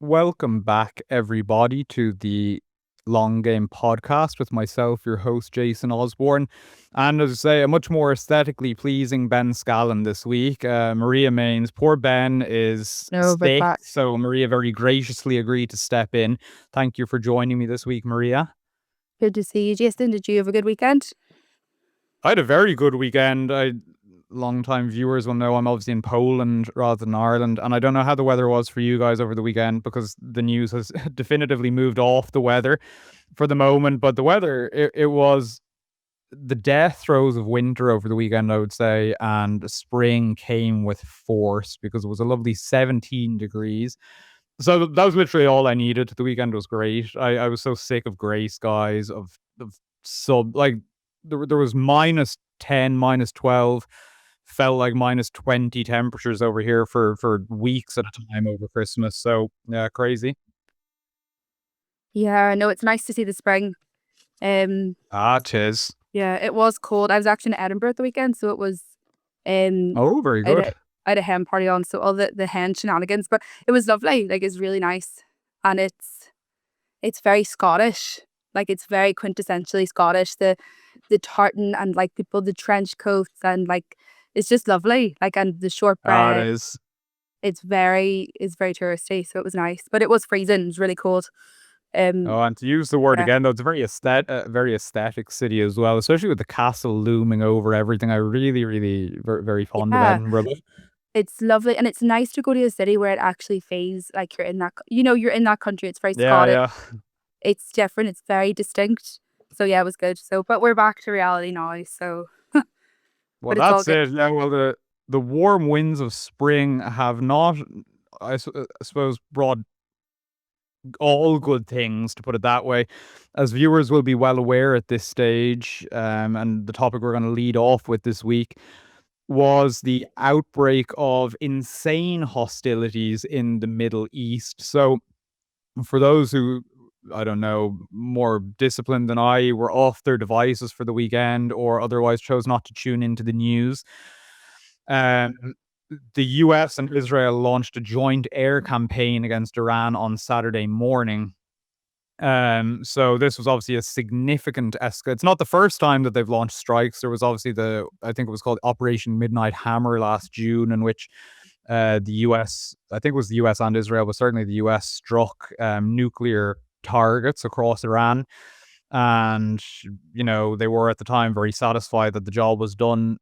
Welcome back, everybody, to the Long Game podcast with myself, your host, Jason Osborne. And as I say, a much more aesthetically pleasing Ben Scallon this week. Maria Maynes, poor Ben is No, but sick, back. so Maria very graciously agreed to step in. Thank you for joining me this week, Maria. Good to see you, Jason. Did you have a good weekend? I had a very good weekend. Long-time viewers will know I'm obviously in Poland rather than Ireland, and I don't know how the weather was for you guys over the weekend because the news has definitively moved off the weather for the moment. But the weather, it was the death throes of winter over the weekend, I would say, and spring came with force because it was a lovely 17 degrees. So that was literally all I needed. The weekend was great. I was so sick of grey skies, of sub like there was -10, -12, felt like -20 temperatures over here for weeks at a time over Christmas. So yeah, crazy. Yeah, no, it's nice to see the spring. Um, Ah, tis. yeah, it was cold. I was actually in Edinburgh at the weekend, so it was Oh, very I had good. a I had a hen party on, so all the hen shenanigans, but it was lovely. Like it's really nice. And it's very Scottish. Like it's very quintessentially Scottish. The tartan and like people the trench coats and like it's just lovely. Like and the Ah, it shortbread. is. It's very touristy, so it was nice. But it was freezing, it was really cold. Um Oh, and to use the word yeah. again, though, it's a very aesthetic city as well, especially with the castle looming over everything. I really, really very fond of Yeah. Edinburgh. It's lovely and it's nice to go to a city where it actually feels like you're in that you're in that country. It's very Yeah, Scottish. yeah. It's different, it's very distinct. So yeah, it was good. So but we're back to reality now, so Well, but it's all that's good. it. Yeah, well, the warm winds of spring have not, I suppose, brought all good things, to put it that way. As viewers will be well aware at this stage, and the topic we're going to lead off with this week was the outbreak of insane hostilities in the Middle East. So, for those who, I don't know, more disciplined than I, were off their devices for the weekend or otherwise chose not to tune into the news, um, the US and Israel launched a joint air campaign against Iran on Saturday morning. So this was obviously a significant escalation. It's not the first time that they've launched strikes. There was obviously I think it was called Operation Midnight Hammer last June, in which the US, I think it was the US and Israel, but certainly the US struck nuclear targets across Iran. And, they were at the time very satisfied that the job was done.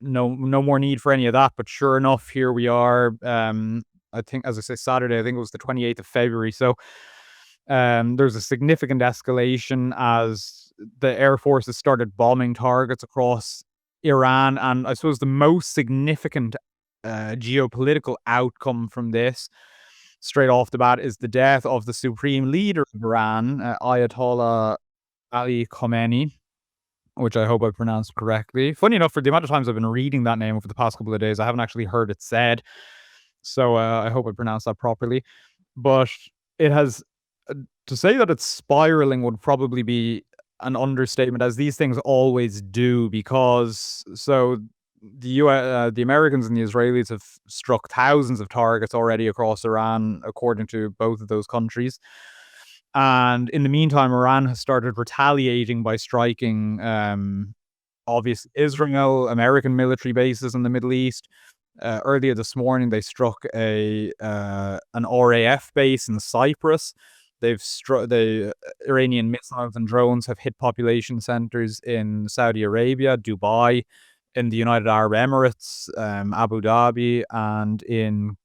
No more need for any of that. But sure enough, here we are. I think, as I say, Saturday, I think it was the 28th of February. So there's a significant escalation as the air forces started bombing targets across Iran. And I suppose the most significant geopolitical outcome from this, straight off the bat, is the death of the supreme leader of Iran, Ayatollah Ali Khamenei, which I hope I pronounced correctly. Funny enough, for the amount of times I've been reading that name over the past couple of days, I haven't actually heard it said. So I hope I pronounced that properly. But it has, uh, to say that it's spiraling would probably be an understatement, as these things always do, because the Americans and the Israelis have struck thousands of targets already across Iran, according to both of those countries. And in the meantime, Iran has started retaliating by striking obvious Israel, American military bases in the Middle East. Earlier this morning, they struck a an RAF base in Cyprus. The Iranian missiles and drones have hit population centers in Saudi Arabia, Dubai, in the United Arab Emirates, Abu Dhabi, and in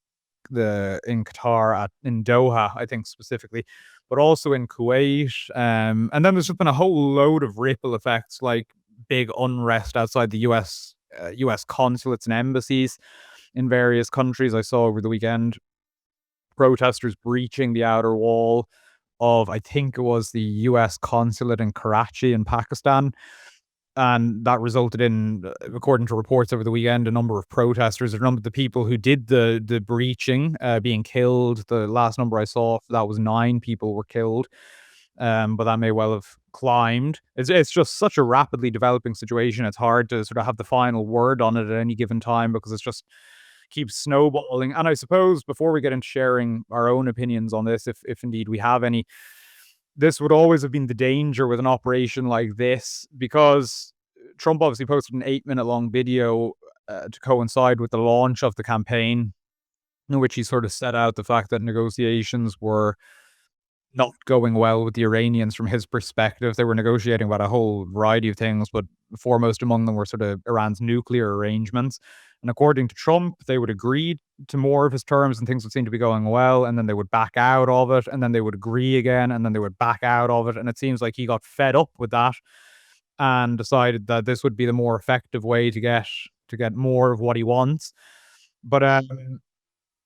Qatar, in Doha, I think specifically, but also in Kuwait. And then there's just been a whole load of ripple effects, like big unrest outside the US consulates and embassies in various countries. I saw over the weekend protesters breaching the outer wall of, I think it was the US consulate in Karachi in Pakistan. And that resulted in, according to reports over the weekend, a number of protesters, a number of the people who did the breaching, being killed. The last number I saw, that was 9 people were killed. But that may well have climbed. It's just such a rapidly developing situation. It's hard to sort of have the final word on it at any given time because it's just, keeps snowballing. And I suppose before we get into sharing our own opinions on this, if indeed we have any, this would always have been the danger with an operation like this, because Trump obviously posted an 8-minute long video to coincide with the launch of the campaign, in which he sort of set out the fact that negotiations were not going well with the Iranians from his perspective. They were negotiating about a whole variety of things, but foremost among them were sort of Iran's nuclear arrangements. And according to Trump, they would agree to more of his terms and things would seem to be going well, and then they would back out of it, and then they would agree again, and then they would back out of it. And it seems like he got fed up with that and decided that this would be the more effective way to get more of what he wants. But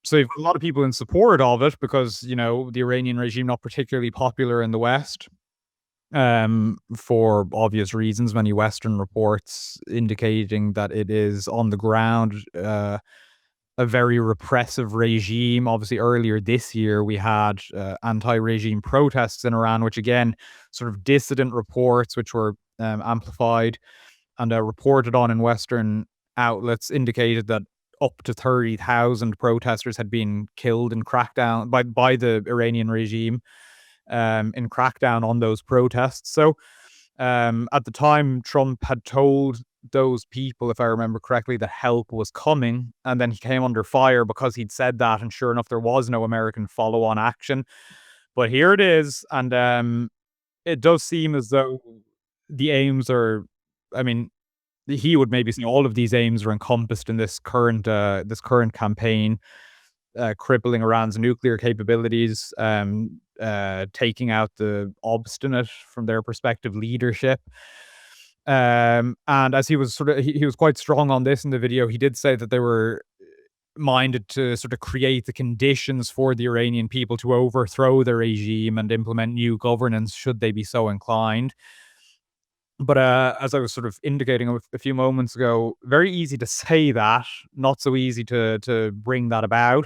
so you've got a lot of people in support of it because, the Iranian regime not particularly popular in the West, for obvious reasons. Many Western reports indicating that it is on the ground a very repressive regime. Obviously, earlier this year we had anti-regime protests in Iran, which again, sort of dissident reports, which were amplified and reported on in Western outlets, indicated that up to 30,000 protesters had been killed in crackdown by the Iranian regime in crackdown on those protests. So at the time, Trump had told those people, if I remember correctly, that help was coming, and then he came under fire because he'd said that, and sure enough, there was no American follow-on action. But here it is, and it does seem as though the aims are, I mean, he would maybe say all of these aims are encompassed in this current campaign, crippling Iran's nuclear capabilities, taking out the obstinate, from their perspective, leadership. And as he was he was quite strong on this in the video, he did say that they were minded to sort of create the conditions for the Iranian people to overthrow the regime and implement new governance should they be so inclined. But as I was sort of indicating a few moments ago, very easy to say that, not so easy to bring that about,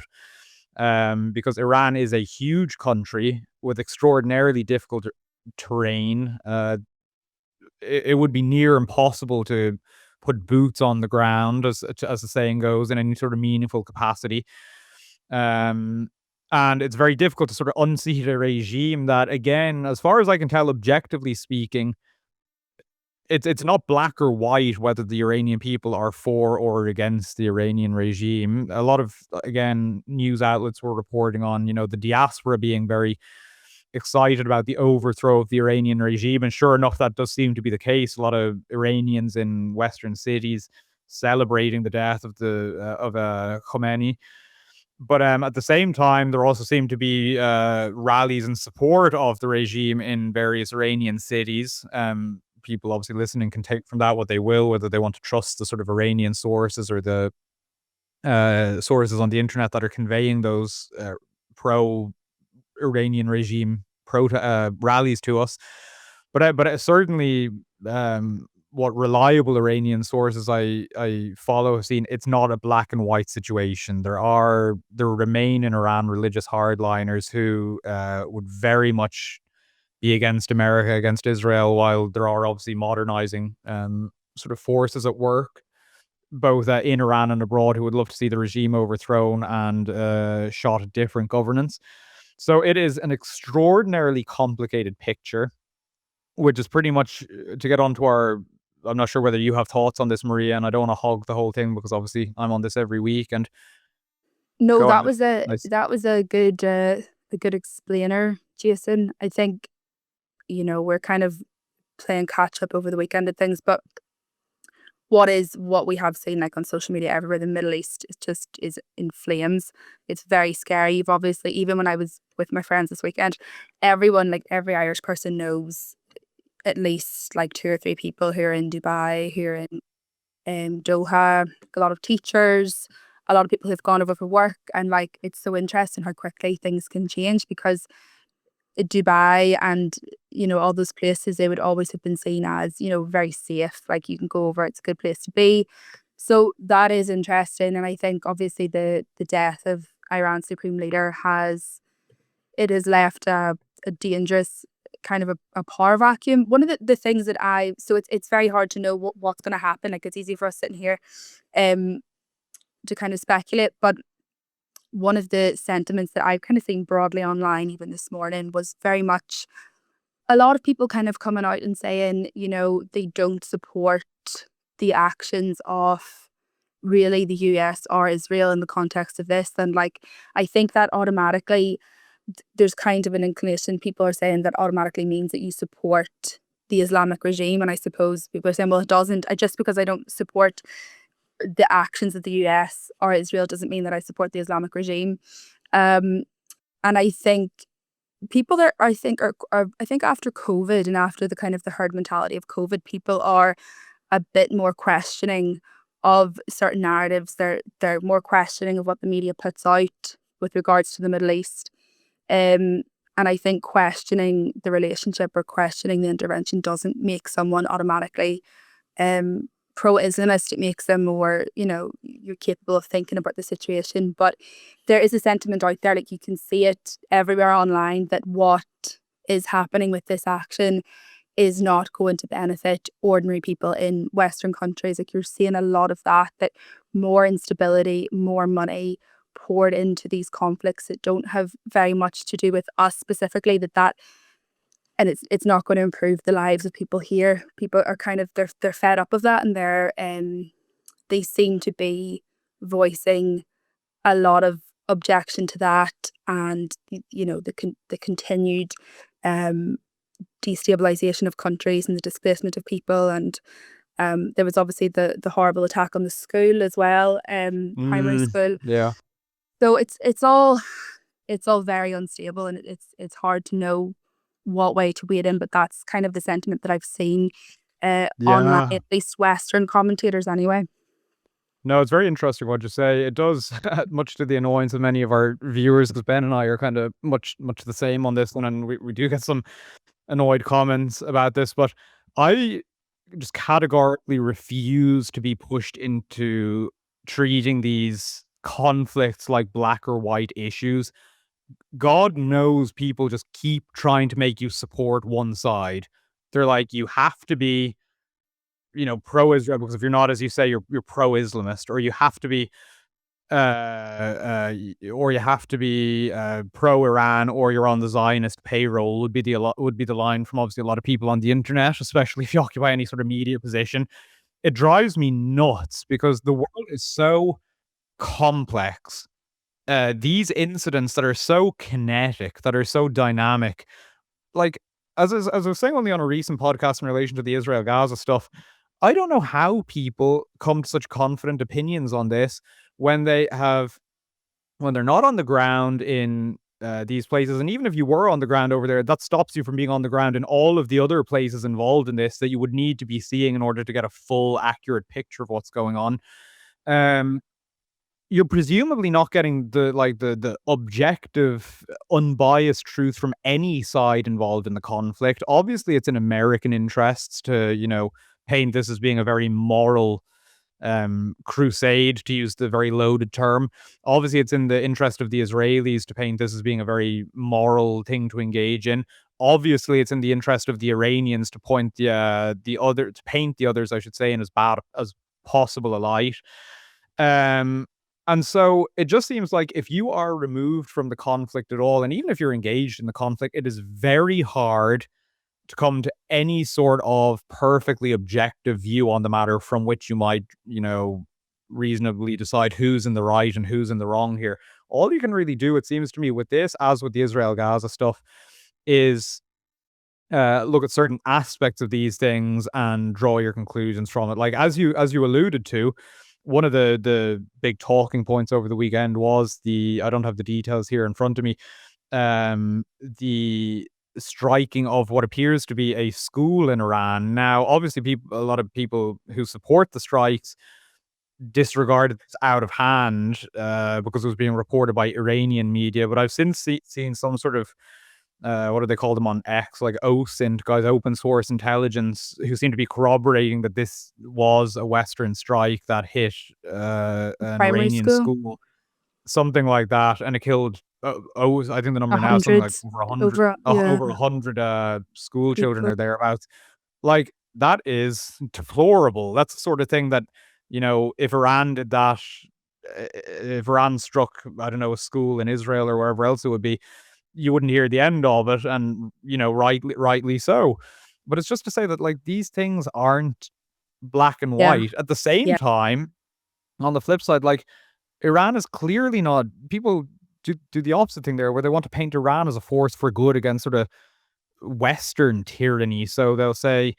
because Iran is a huge country with extraordinarily difficult terrain. It would be near impossible to put boots on the ground, as the saying goes, in any sort of meaningful capacity. And it's very difficult to sort of unseat a regime that, again, as far as I can tell, objectively speaking, it's not black or white whether the Iranian people are for or against the Iranian regime. A lot of, again, news outlets were reporting on, the diaspora being very excited about the overthrow of the Iranian regime. And sure enough, that does seem to be the case. A lot of Iranians in Western cities celebrating the death of Khomeini. But at the same time, there also seem to be rallies in support of the regime in various Iranian cities. People obviously listening can take from that what they will, whether they want to trust the sort of Iranian sources or the sources on the internet that are conveying those pro-Iranian regime rallies to us. But certainly, what reliable Iranian sources I follow have seen, it's not a black and white situation. There remain in Iran religious hardliners who would very much be against America, against Israel, while there are obviously modernizing sort of forces at work, both in Iran and abroad, who would love to see the regime overthrown and shot at different governance. So it is an extraordinarily complicated picture, which is pretty much to get onto our. I'm not sure whether you have thoughts on this, Maria, and I don't want to hog the whole thing because obviously I'm on this every week. And No, go that ahead. was a Nice. good explainer, Jason. I think, we're kind of playing catch up over the weekend and things, but what we have seen, like, on social media everywhere, the Middle East is in flames. It's very scary. You've obviously, even when I was with my friends this weekend, everyone, like every Irish person, knows at least like 2 or 3 people who are in Dubai, who are in Doha, a lot of teachers, a lot of people who've gone over for work. And like, it's so interesting how quickly things can change, because Dubai and, all those places, they would always have been seen as, very safe. Like, you can go over, it's a good place to be. So that is interesting. And I think obviously the death of Iran's supreme leader has left a dangerous kind of a power vacuum. One of the things that so it's very hard to know what's going to happen. Like, it's easy for us sitting here to kind of speculate, but one of the sentiments that I've kind of seen broadly online even this morning was very much a lot of people kind of coming out and saying, they don't support the actions of really the US or Israel in the context of this. And like, I think that automatically there's kind of an inclination, people are saying that automatically means that you support the Islamic regime. And I suppose people are saying, well, it doesn't. Just because I don't support the actions of the US or Israel doesn't mean that I support the Islamic regime. And I think people that I think are I think after COVID and after the kind of the herd mentality of COVID, people are a bit more questioning of certain narratives. They're more questioning of what the media puts out with regards to the Middle East. And I think questioning the relationship or questioning the intervention doesn't make someone automatically pro-Islamist. It makes them more, you're capable of thinking about the situation. But there is a sentiment out there, like you can see it everywhere online, that what is happening with this action is not going to benefit ordinary people in Western countries. Like you're seeing a lot of that more instability, more money poured into these conflicts that don't have very much to do with us specifically, and it's not going to improve the lives of people here. People are kind of they're fed up of that, and they seem to be voicing a lot of objection to that, and the continued destabilization of countries and the displacement of people. And there was obviously the horrible attack on the school as well, primary school. Yeah. So it's all very unstable, and it's hard to know what way to wade in, but that's kind of the sentiment that I've seen online, Yeah. at least Western commentators anyway. No, it's very interesting what you say. It does, much to the annoyance of many of our viewers, because Ben and I are kind of much the same on this one, and we do get some annoyed comments about this, but I just categorically refuse to be pushed into treating these conflicts like black or white issues. God knows people just keep trying to make you support one side. They're like, you have to be, pro-Israel, because if you're not, as you say, you're pro-Islamist, or you have to be, pro-Iran, or you're on the Zionist payroll. Would be the line from obviously a lot of people on the internet, especially if you occupy any sort of media position. It drives me nuts because the world is so complex. These incidents that are so kinetic, that are so dynamic, like as I was saying on a recent podcast in relation to the Israel Gaza stuff, I don't know how people come to such confident opinions on this when when they're not on the ground in these places. And even if you were on the ground over there, that stops you from being on the ground in all of the other places involved in this that you would need to be seeing in order to get a full, accurate picture of what's going on. You're presumably not getting the objective, unbiased truth from any side involved in the conflict. Obviously, it's in American interests to, paint this as being a very moral crusade, to use the very loaded term. Obviously, it's in the interest of the Israelis to paint this as being a very moral thing to engage in. Obviously, it's in the interest of the Iranians to paint the others, I should say, in as bad as possible a light. And so it just seems like if you are removed from the conflict at all, and even if you're engaged in the conflict, it is very hard to come to any sort of perfectly objective view on the matter from which you might, reasonably decide who's in the right and who's in the wrong here. All you can really do, it seems to me, with this, as with the Israel-Gaza stuff, is look at certain aspects of these things and draw your conclusions from it. Like as you alluded to, one of the big talking points over the weekend was I don't have the details here in front of me, the striking of what appears to be a school in Iran. Now, obviously, a lot of people who support the strikes disregarded this out of hand because it was being reported by Iranian media. But I've since seen some sort of what do they call them on X, like OSINT guys, open source intelligence, who seem to be corroborating that this was a Western strike that hit an Primary Iranian school, school, something like that, and it killed. I think the number now is something like 100 over 100, over, yeah, over 100 school children people. or thereabouts. Like that is deplorable. That's the sort of thing that, if Iran did that if Iran struck, I don't know, a school in Israel or wherever else it would be, you wouldn't hear the end of it, and rightly so. But it's just to say that like these things aren't black and Yeah. white. At the same Yeah. time, on the flip side, like Iran is clearly not. People do the opposite thing there, where they want to paint Iran as a force for good against sort of Western tyranny. So they'll say,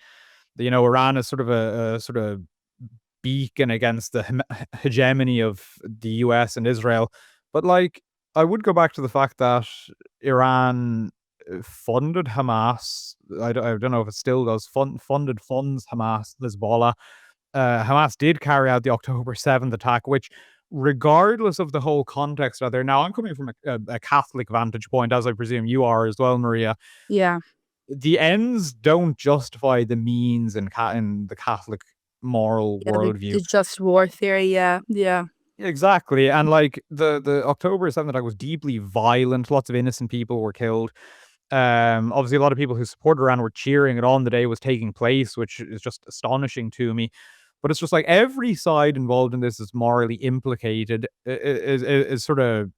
Iran is sort of a sort of beacon against the hegemony of the US and Israel. But like, I would go back to the fact that Iran funded Hamas. I don't know if it still does. Funds Hamas, Hezbollah. Hamas did carry out the October 7th attack, which, regardless of the whole context out there, now I'm coming from a Catholic vantage point, as I presume you are as well, Maria. Yeah. The ends don't justify the means in the Catholic moral Yeah. worldview. The just war theory. Yeah. Yeah. Exactly. And like the October 7th attack was deeply violent. Lots of innocent people were killed. Obviously a lot of people who support Iran were cheering it on the day it was taking place, which is just astonishing to me. But it's just like every side involved in this is morally implicated, is sort of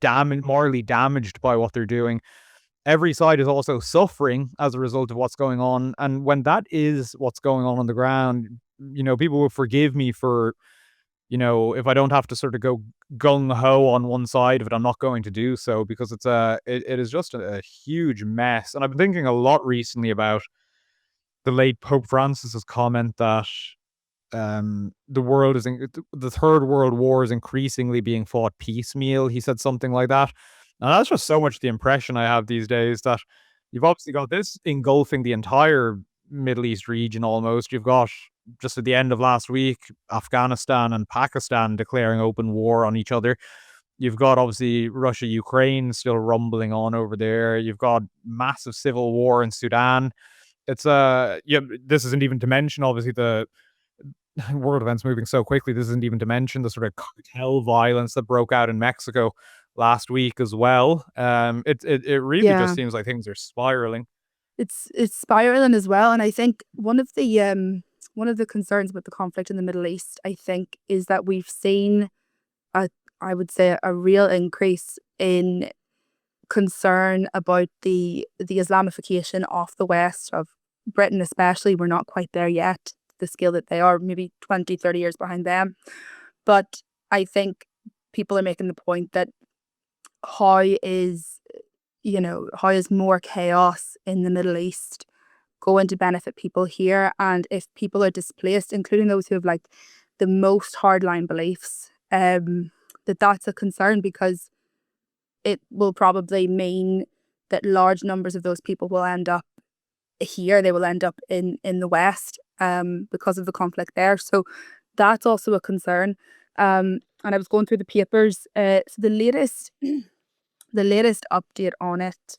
morally damaged by what they're doing. Every side is also suffering as a result of what's going on. And when that is what's going on the ground, people will forgive me for, if I don't have to sort of go gung ho on one side of it, I'm not going to do so, because it is just a huge mess. And I've been thinking a lot recently about the late Pope Francis's comment that the third world war is increasingly being fought piecemeal. He said something like that. And that's just so much the impression I have these days, that you've obviously got this engulfing the entire Middle East region almost. You've got, just at the end of last week, Afghanistan and Pakistan declaring open war on each other. You've got obviously Russia, Ukraine still rumbling on over there. You've got massive civil war in Sudan. It's yeah, this isn't even to mention obviously the world events moving so quickly. This isn't even to mention the sort of cartel violence that broke out in Mexico last week as well. It really just Yeah. seems like things are spiraling. It's spiraling as well. And I think one of the concerns with the conflict in the Middle East, I think, is that we've seen I would say a real increase in concern about the Islamification of the West, of Britain especially. We're not quite there yet, the scale that they are, maybe 20, 30 years behind them. But I think people are making the point that how is how is more chaos in the Middle East going to benefit people here? And if people are displaced, including those who have like the most hardline beliefs, that's a concern, because it will probably mean that large numbers of those people will end up here. They will end up in the West, because of the conflict there. So that's also a concern. And I was going through the papers. So the latest update on it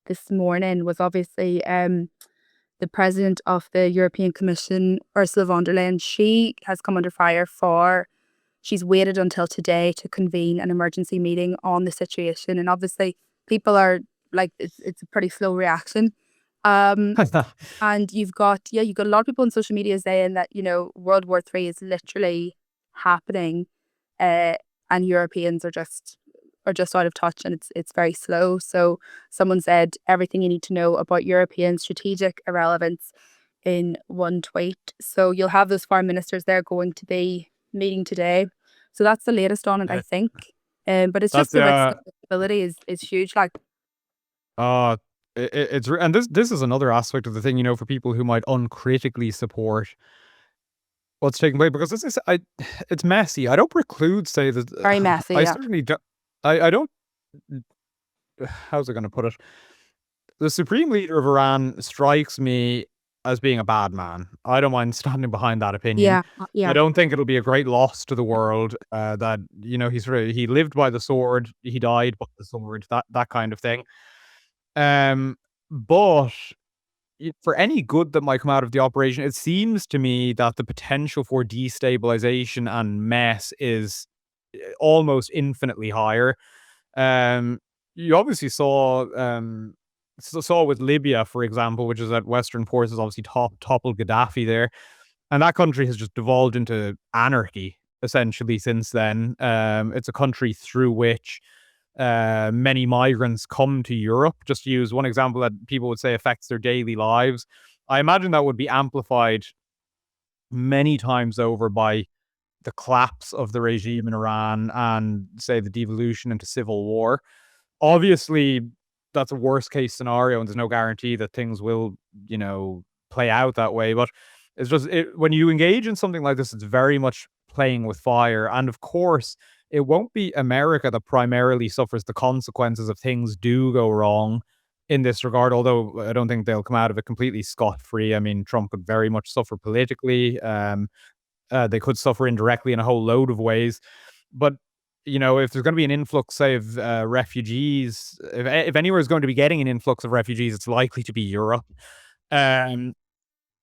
this morning was obviously the president of the European Commission, Ursula von der Leyen. She has come under fire she's waited until today to convene an emergency meeting on the situation. And obviously people are like, it's a pretty slow reaction. And you've got a lot of people on social media saying that, World War III is literally happening, and Europeans are just out of touch, and it's very slow. So someone said everything you need to know about European strategic irrelevance in one tweet. So you'll have those foreign ministers there going to be meeting today. So that's the latest on it, I think. But it's just the risk of instability is huge. Like, and this is another aspect of the thing, for people who might uncritically support what's taking place, because it's messy. I don't preclude say that very messy. I Yeah. certainly don't. I don't. How's I going to put it? The supreme leader of Iran strikes me as being a bad man. I don't mind standing behind that opinion. Yeah. Yeah. I don't think it'll be a great loss to the world, that he lived by the sword, he died by the sword, that kind of thing. But for any good that might come out of the operation, it seems to me that the potential for destabilization and mess is almost infinitely higher. You obviously saw with Libya, for example, which is that Western forces obviously toppled Gaddafi there, and that country has just devolved into anarchy. essentially since then. It's a country through which many migrants come to Europe. Just to use one example that people would say affects their daily lives. I imagine that would be amplified many times over by the collapse of the regime in Iran and, say, the devolution into civil war. Obviously, that's a worst case scenario, and there's no guarantee that things will, play out that way. But it's just when you engage in something like this, it's very much playing with fire. And of course, it won't be America that primarily suffers the consequences if things do go wrong in this regard, although I don't think they'll come out of it completely scot free. I mean, Trump could very much suffer politically. They could suffer indirectly in a whole load of ways. But if there's going to be an influx, say, of refugees, if anywhere is going to be getting an influx of refugees, it's likely to be Europe. Um,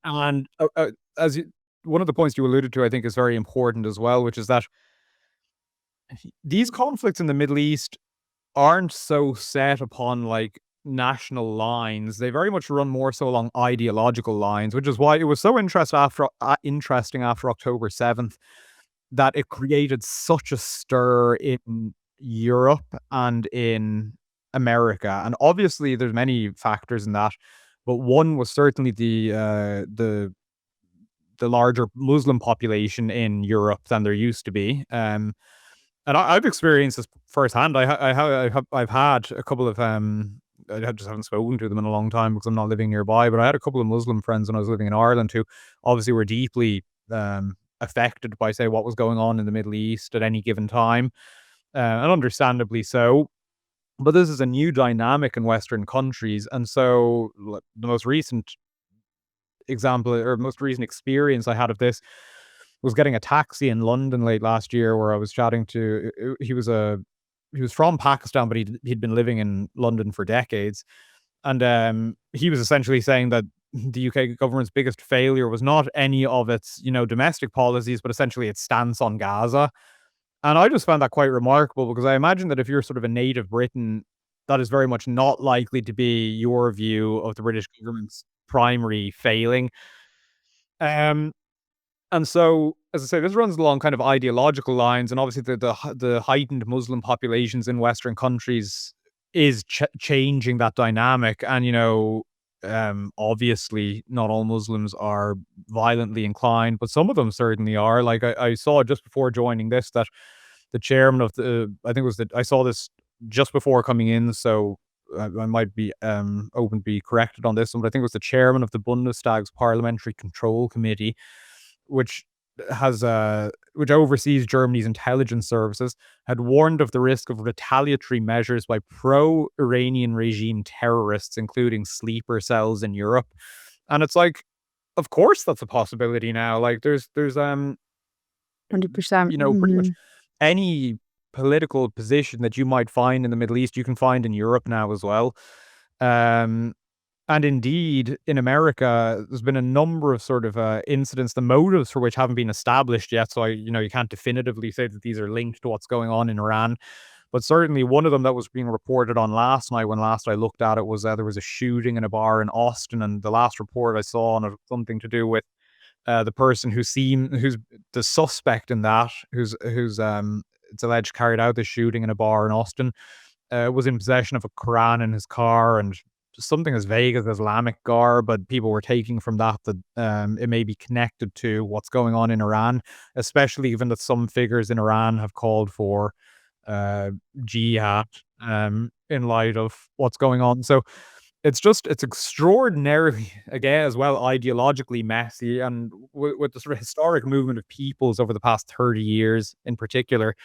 and as one of the points you alluded to, I think is very important as well, which is that these conflicts in the Middle East aren't so set upon like national lines. They very much run more so along ideological lines, which is why it was so interesting after October 7th that it created such a stir in Europe and in America. And obviously there's many factors in that, but one was certainly the larger Muslim population in Europe than there used to be. And I've experienced this firsthand. I've had a couple of I just haven't spoken to them in a long time because I'm not living nearby. But I had a couple of Muslim friends when I was living in Ireland who obviously were deeply affected by, say, what was going on in the Middle East at any given time, and understandably so. But this is a new dynamic in Western countries, and so the most recent example or most recent experience I had of this was getting a taxi in London late last year, where I was chatting to. He was from Pakistan, but he'd been living in London for decades, and he was essentially saying that the UK government's biggest failure was not any of its domestic policies, but essentially its stance on Gaza. And I just found that quite remarkable because I imagine that if you're sort of a native Briton, that is very much not likely to be your view of the British government's primary failing. Um, and so, as I say, this runs along kind of ideological lines, and obviously the heightened Muslim populations in Western countries is changing that dynamic. And obviously, not all Muslims are violently inclined, but some of them certainly are. Like I saw just before joining this that the chairman of I think it was I saw this just before coming in, so I might be open to be corrected on this one, but I think it was the chairman of the Bundestag's Parliamentary Control Committee, which which oversees Germany's intelligence services, had warned of the risk of retaliatory measures by pro-Iranian regime terrorists, including sleeper cells in Europe. And it's like, of course that's a possibility now. Like there's 100%. pretty much any political position that you might find in the Middle East, you can find in Europe now as well. And indeed, in America, there's been a number of sort of incidents, the motives for which haven't been established yet. So, you can't definitively say that these are linked to what's going on in Iran. But certainly one of them that was being reported on last night, when last I looked at it, was there was a shooting in a bar in Austin. And the last report I saw on it, something to do with the person who's the suspect in that, who's it's alleged carried out this shooting in a bar in Austin, was in possession of a Quran in his car and something as vague as Islamic garb, but people were taking from that it may be connected to what's going on in Iran, especially given that some figures in Iran have called for jihad in light of what's going on. So it's extraordinarily, again, as well, ideologically messy, and with the sort of historic movement of peoples over the past 30 years in particular,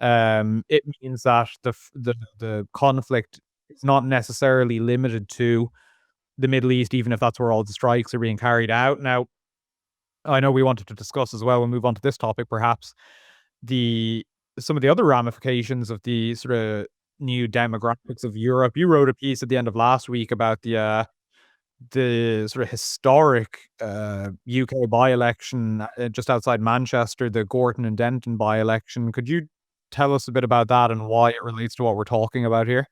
it means that the conflict is not necessarily limited to the Middle East, even if that's where all the strikes are being carried out. Now, I know we wanted to discuss as well, we'll move on to this topic perhaps, some of the other ramifications of the sort of new demographics of Europe. You wrote a piece at the end of last week about the sort of historic UK by-election just outside Manchester, the Gorton and Denton by-election. Could you tell us a bit about that and why it relates to what we're talking about here?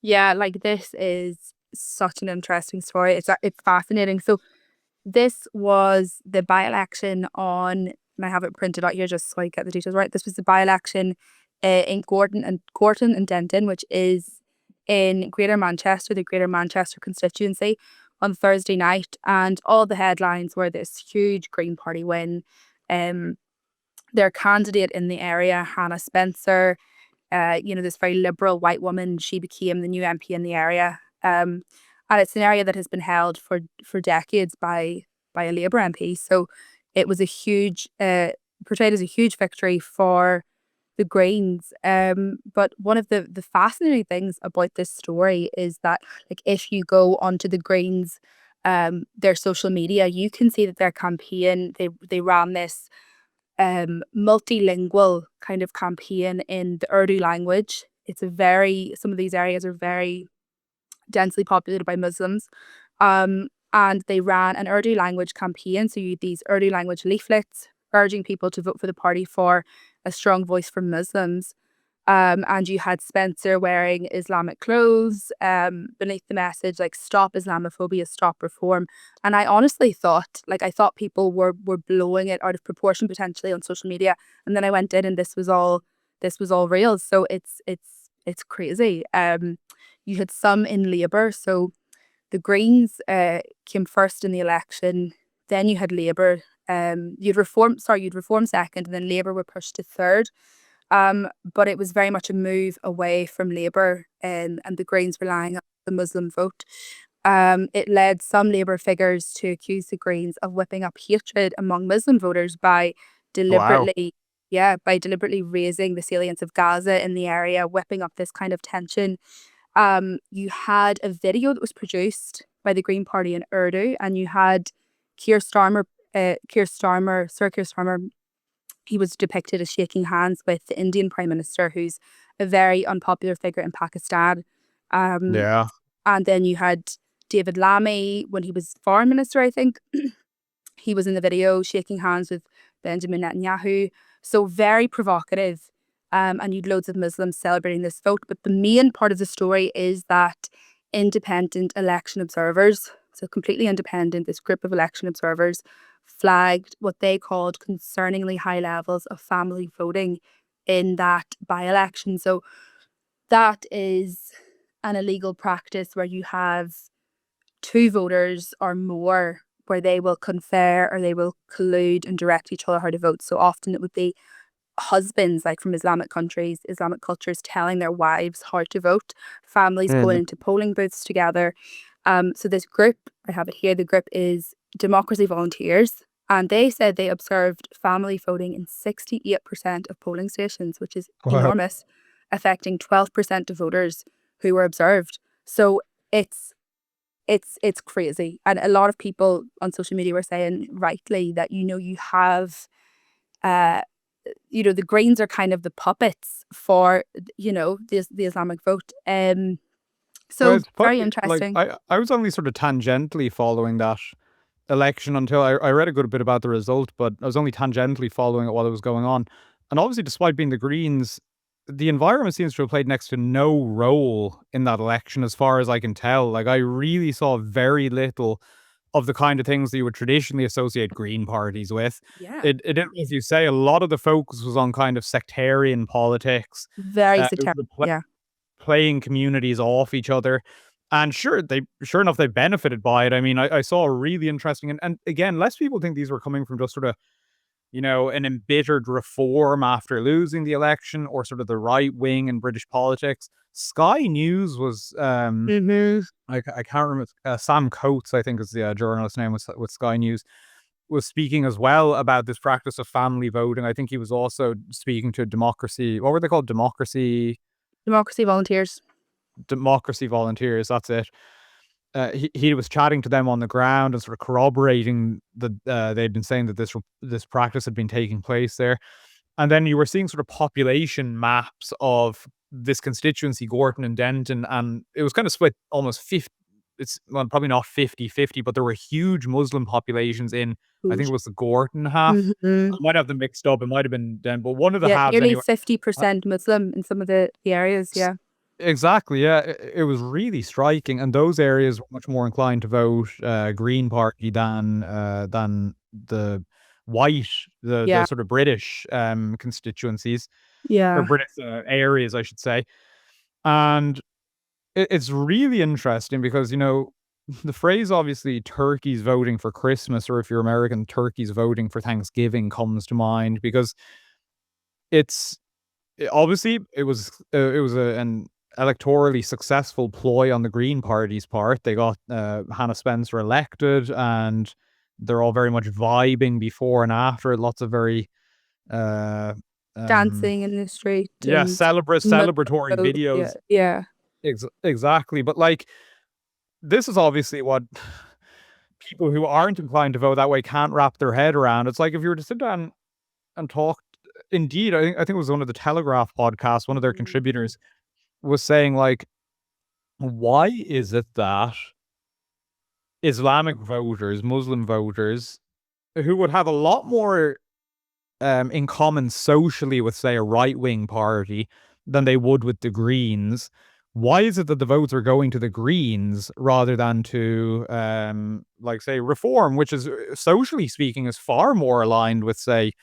Yeah, like this is such an interesting story. It's fascinating. So this was the by-election on and I have it printed out here just so I get the details right. This was the by-election in Gorton and Denton, which is in Greater Manchester, the Greater Manchester constituency, on Thursday night, and all the headlines were this huge Green Party win. Their candidate in the area, Hannah Spencer, this very liberal white woman, she became the new MP in the area. And it's an area that has been held for decades by a Labour MP. So it was portrayed as a huge victory for the Greens. But one of the fascinating things about this story is that, like, if you go onto the Greens, their social media, you can see that their campaign, they ran this multilingual kind of campaign in the Urdu language. Some of these areas are very densely populated by Muslims. And they ran an Urdu language campaign. So you had these Urdu language leaflets urging people to vote for the party for a strong voice for Muslims. And you had Spencer wearing Islamic clothes beneath the message, like, stop Islamophobia, stop reform. And I honestly thought, I thought people were blowing it out of proportion potentially on social media. And then I went in and this was all real. So it's crazy. You had some in Labour. So the Greens came first in the election. Then you had Labour. You'd Reform second, and then Labour were pushed to third. But it was very much a move away from Labour, and the Greens relying on the Muslim vote. It led some Labour figures to accuse the Greens of whipping up hatred among Muslim voters by Wow. deliberately raising the salience of Gaza in the area, whipping up this kind of tension. You had a video that was produced by the Green Party in Urdu, and you had Sir Keir Starmer. He was depicted as shaking hands with the Indian Prime Minister, who's a very unpopular figure in Pakistan. Um, Yeah. and then you had David Lammy when he was Foreign Minister, I think. He was in the video shaking hands with Benjamin Netanyahu. So very provocative. And you'd loads of Muslims celebrating this vote. But the main part of the story is that independent election observers, so completely independent, this group of election observers, flagged what they called concerningly high levels of family voting in that by-election. So that is an illegal practice where you have two voters or more where they will confer or they will collude and direct each other how to vote. So often it would be husbands, like from Islamic countries, Islamic cultures, telling their wives how to vote, families going Mm. into polling booths together. So this group, I have it here, the group is Democracy Volunteers, and they said they observed family voting in 68% of polling stations, which is Wow. enormous, affecting 12% of voters who were observed. So it's crazy. And a lot of people on social media were saying rightly that, you have uh the Greens are kind of the puppets for, the Islamic vote. Well, So it's very funny. Like, interesting. I was only sort of tangentially following that election until I read a good bit about the result, but I was only tangentially following it while it was going on. And obviously, despite being the Greens, the environment seems to have played next to no role in that election, as far as I can tell. Like, I really saw very little of the kind of things that you would traditionally associate Green parties with. Yeah. It didn't, as you say, a lot of the focus was on kind of sectarian politics. Very It was sectarian. Yeah. playing communities off each other. And sure enough, they benefited by it. I mean, I saw a really interesting, and again, less people think these were coming from just sort of, an embittered reform after losing the election, or sort of the right wing in British politics. Sky News was, Mm-hmm. I can't remember, Sam Coates, I think is the journalist name with Sky News, was speaking as well about this practice of family voting. I think he was also speaking to Democracy. What were they called? Democracy Volunteers. Democracy Volunteers. That's it. He was chatting to them on the ground and sort of corroborating that they'd been saying that this practice had been taking place there. And then you were seeing sort of population maps of this constituency, Gorton and Denton, and it was kind of split almost 50. It's, well, probably not 50-50, but there were huge Muslim populations in, I think it was the Gorton half. Mm-hmm. I might have them mixed up. It might have been Denton, but one of the Yeah, halves nearly anyway. 50% Muslim in some of the areas. Yeah. Exactly, yeah. It was really striking, and those areas were much more inclined to vote Green Party than the white, the Yeah. sort of British constituencies, or Yeah. British areas, I should say. And it's really interesting because, the phrase obviously "turkeys voting for Christmas," or if you're American, "turkeys voting for Thanksgiving" comes to mind because it's obviously an electorally successful ploy on the Green Party's part. They got Hannah Spencer elected, and they're all very much vibing before and after. Lots of very uh, um, Dancing in the street yeah, and celebratory yeah, videos. yeah. Exactly, but like this is obviously what people who aren't inclined to vote that way can't wrap their head around. It's like if you were to sit down and talk. Indeed, I think it was one of the Telegraph podcasts. One of their contributors was saying like, why is it that Islamic voters, Muslim voters, who would have a lot more in common socially with, say, a right wing party than they would with the Greens. Why is it that the votes are going to the Greens rather than to, like, say, Reform, which is, socially speaking, is far more aligned with, say,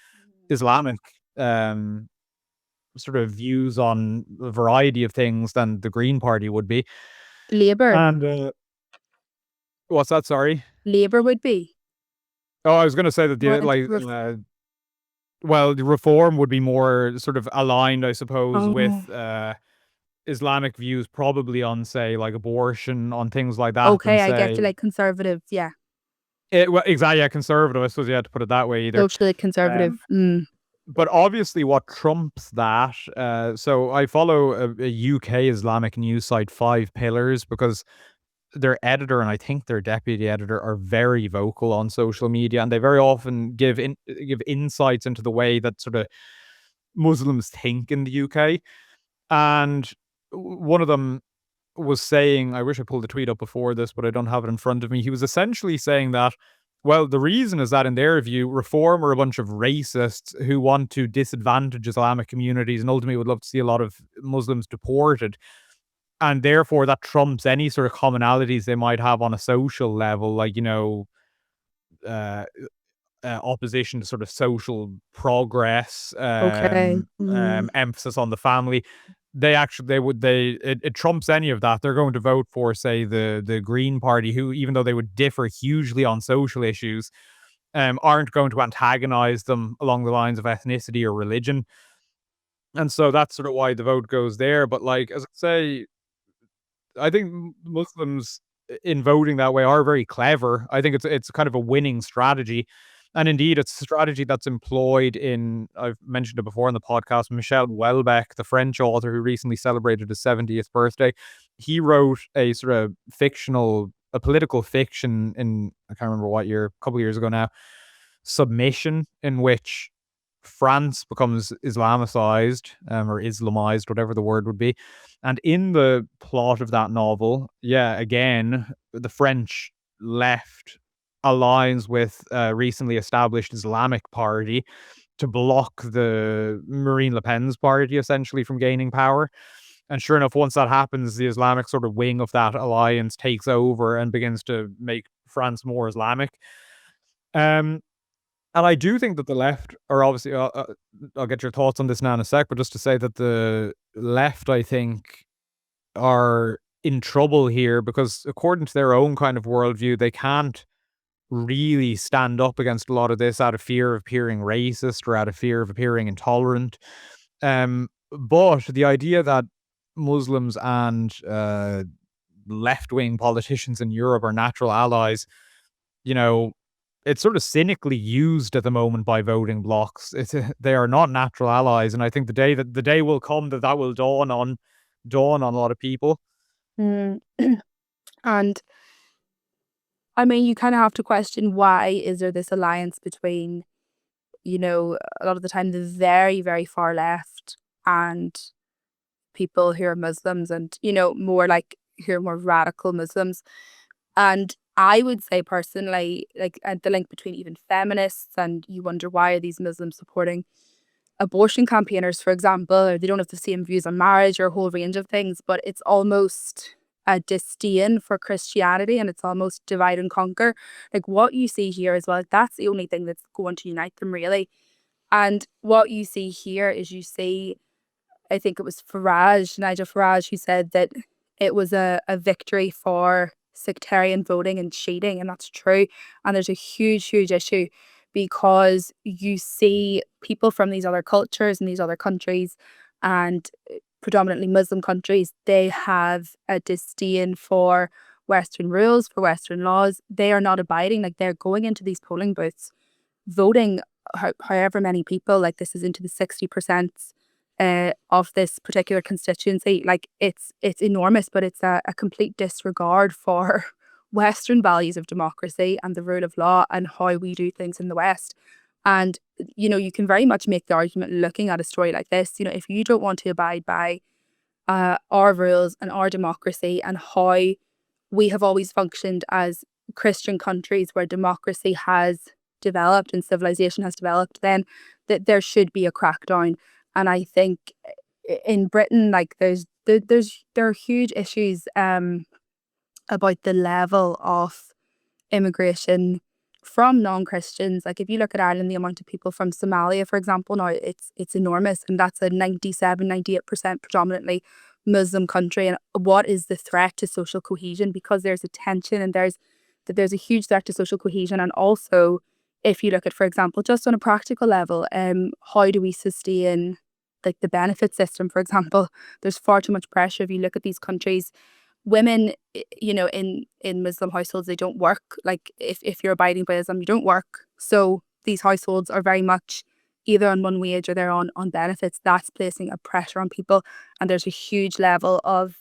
Islamic um, sort of views on a variety of things than the Green Party would be? Labour. And what's that? Sorry. Labour would be. Oh, I was going to say that Or the like well, the Reform would be more sort of aligned, I suppose, oh, with Islamic views, probably on, say, like abortion, on things like that, than okay, I get say you, like conservative, yeah. well, exactly, yeah, conservative. I suppose you had to put it that way either. Socially conservative. Um, but obviously, what trumps that? So I follow a UK Islamic news site, Five Pillars, because their editor and I think their deputy editor are very vocal on social media, and they very often give insights into the way that sort of Muslims think in the UK. And one of them was saying, I wish I pulled the tweet up before this, but I don't have it in front of me. He was essentially saying that, well, the reason is that in their view, Reform are a bunch of racists who want to disadvantage Islamic communities and ultimately would love to see a lot of Muslims deported. And therefore, that trumps any sort of commonalities they might have on a social level, like, uh, opposition to sort of social progress, Okay. emphasis on the family. It trumps any of that. They're going to vote for, say, the Green Party, who, even though they would differ hugely on social issues, aren't going to antagonize them along the lines of ethnicity or religion. And so that's sort of why the vote goes there. But like, as I say, I think Muslims in voting that way are very clever. I think it's kind of a winning strategy. And indeed, it's a strategy that's employed in, I've mentioned it before on the podcast, Michel Houellebecq, the French author who recently celebrated his 70th birthday. He wrote a political fiction in, I can't remember what year, a couple of years ago now, Submission, in which France becomes Islamicized, or Islamized, whatever the word would be. And in the plot of that novel, yeah, again, the French left aligns with a recently established Islamic party to block the Marine Le Pen's party essentially from gaining power. And sure enough, once that happens, the Islamic sort of wing of that alliance takes over and begins to make France more Islamic. Um, and I do think that the left are obviously, I'll get your thoughts on this now in a sec, but just to say that the left, I think, are in trouble here because according to their own kind of worldview, they can't really stand up against a lot of this out of fear of appearing racist or out of fear of appearing intolerant. But the idea that Muslims and left wing politicians in Europe are natural allies, you know, it's sort of cynically used at the moment by voting blocs. They are not natural allies, and I think the day will come that that will dawn on a lot of people. Mm. And I mean, you kind of have to question, why is there this alliance between, a lot of the time the very, very far left and people who are Muslims and, more like who are more radical Muslims. And I would say personally, like the link between even feminists, and you wonder, why are these Muslims supporting abortion campaigners, for example, or they don't have the same views on marriage or a whole range of things, but it's almost a disdain for Christianity, and it's almost divide and conquer. Like what you see here as well, that's the only thing that's going to unite them really. And what you see here is you see, I think it was Nigel Farage, who said that it was a victory for sectarian voting and cheating, and that's true. And there's a huge, huge issue because you see people from these other cultures and these other countries, and predominantly Muslim countries, they have a disdain for Western rules, for Western laws. They are not abiding, like they're going into these polling booths, voting however many people, like this is into the 60% of this particular constituency. Like it's enormous, but it's a complete disregard for Western values of democracy and the rule of law and how we do things in the West. And you can very much make the argument looking at a story like this. If you don't want to abide by our rules and our democracy and how we have always functioned as Christian countries where democracy has developed and civilization has developed, then that there should be a crackdown. And I think in Britain, like there are huge issues about the level of immigration from non-Christians. Like if you look at Ireland, the amount of people from Somalia, for example, now it's enormous, and that's a 97-98% predominantly Muslim country. And what is the threat to social cohesion? Because there's a tension, and there's a huge threat to social cohesion. And also, if you look at, for example, just on a practical level, how do we sustain like the benefit system, for example? There's far too much pressure. If you look at these countries, women, in Muslim households, they don't work. Like if you're abiding by Islam, you don't work. So these households are very much either on one wage or they're on benefits. That's placing a pressure on people, and there's a huge level of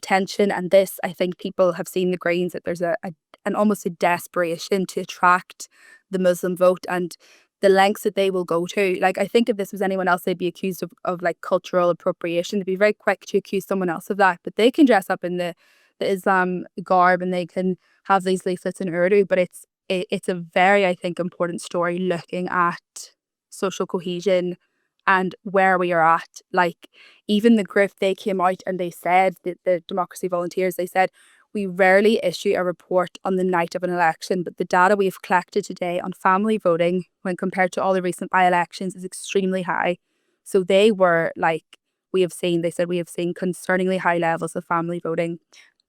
tension. And this, I think people have seen the Greens, that there's an almost a desperation to attract the Muslim vote and the lengths that they will go to. Like I think if this was anyone else, they'd be accused of like cultural appropriation. They'd be very quick to accuse someone else of that. But they can dress up in the Islam garb and they can have these leaflets in Urdu. But it's a very, I think, important story looking at social cohesion and where we are at. Like even the Gript, they came out and they said that the Democracy Volunteers, they said, we rarely issue a report on the night of an election, but the data we've collected today on family voting, when compared to all the recent by-elections, is extremely high. So they were like, they said we have seen concerningly high levels of family voting.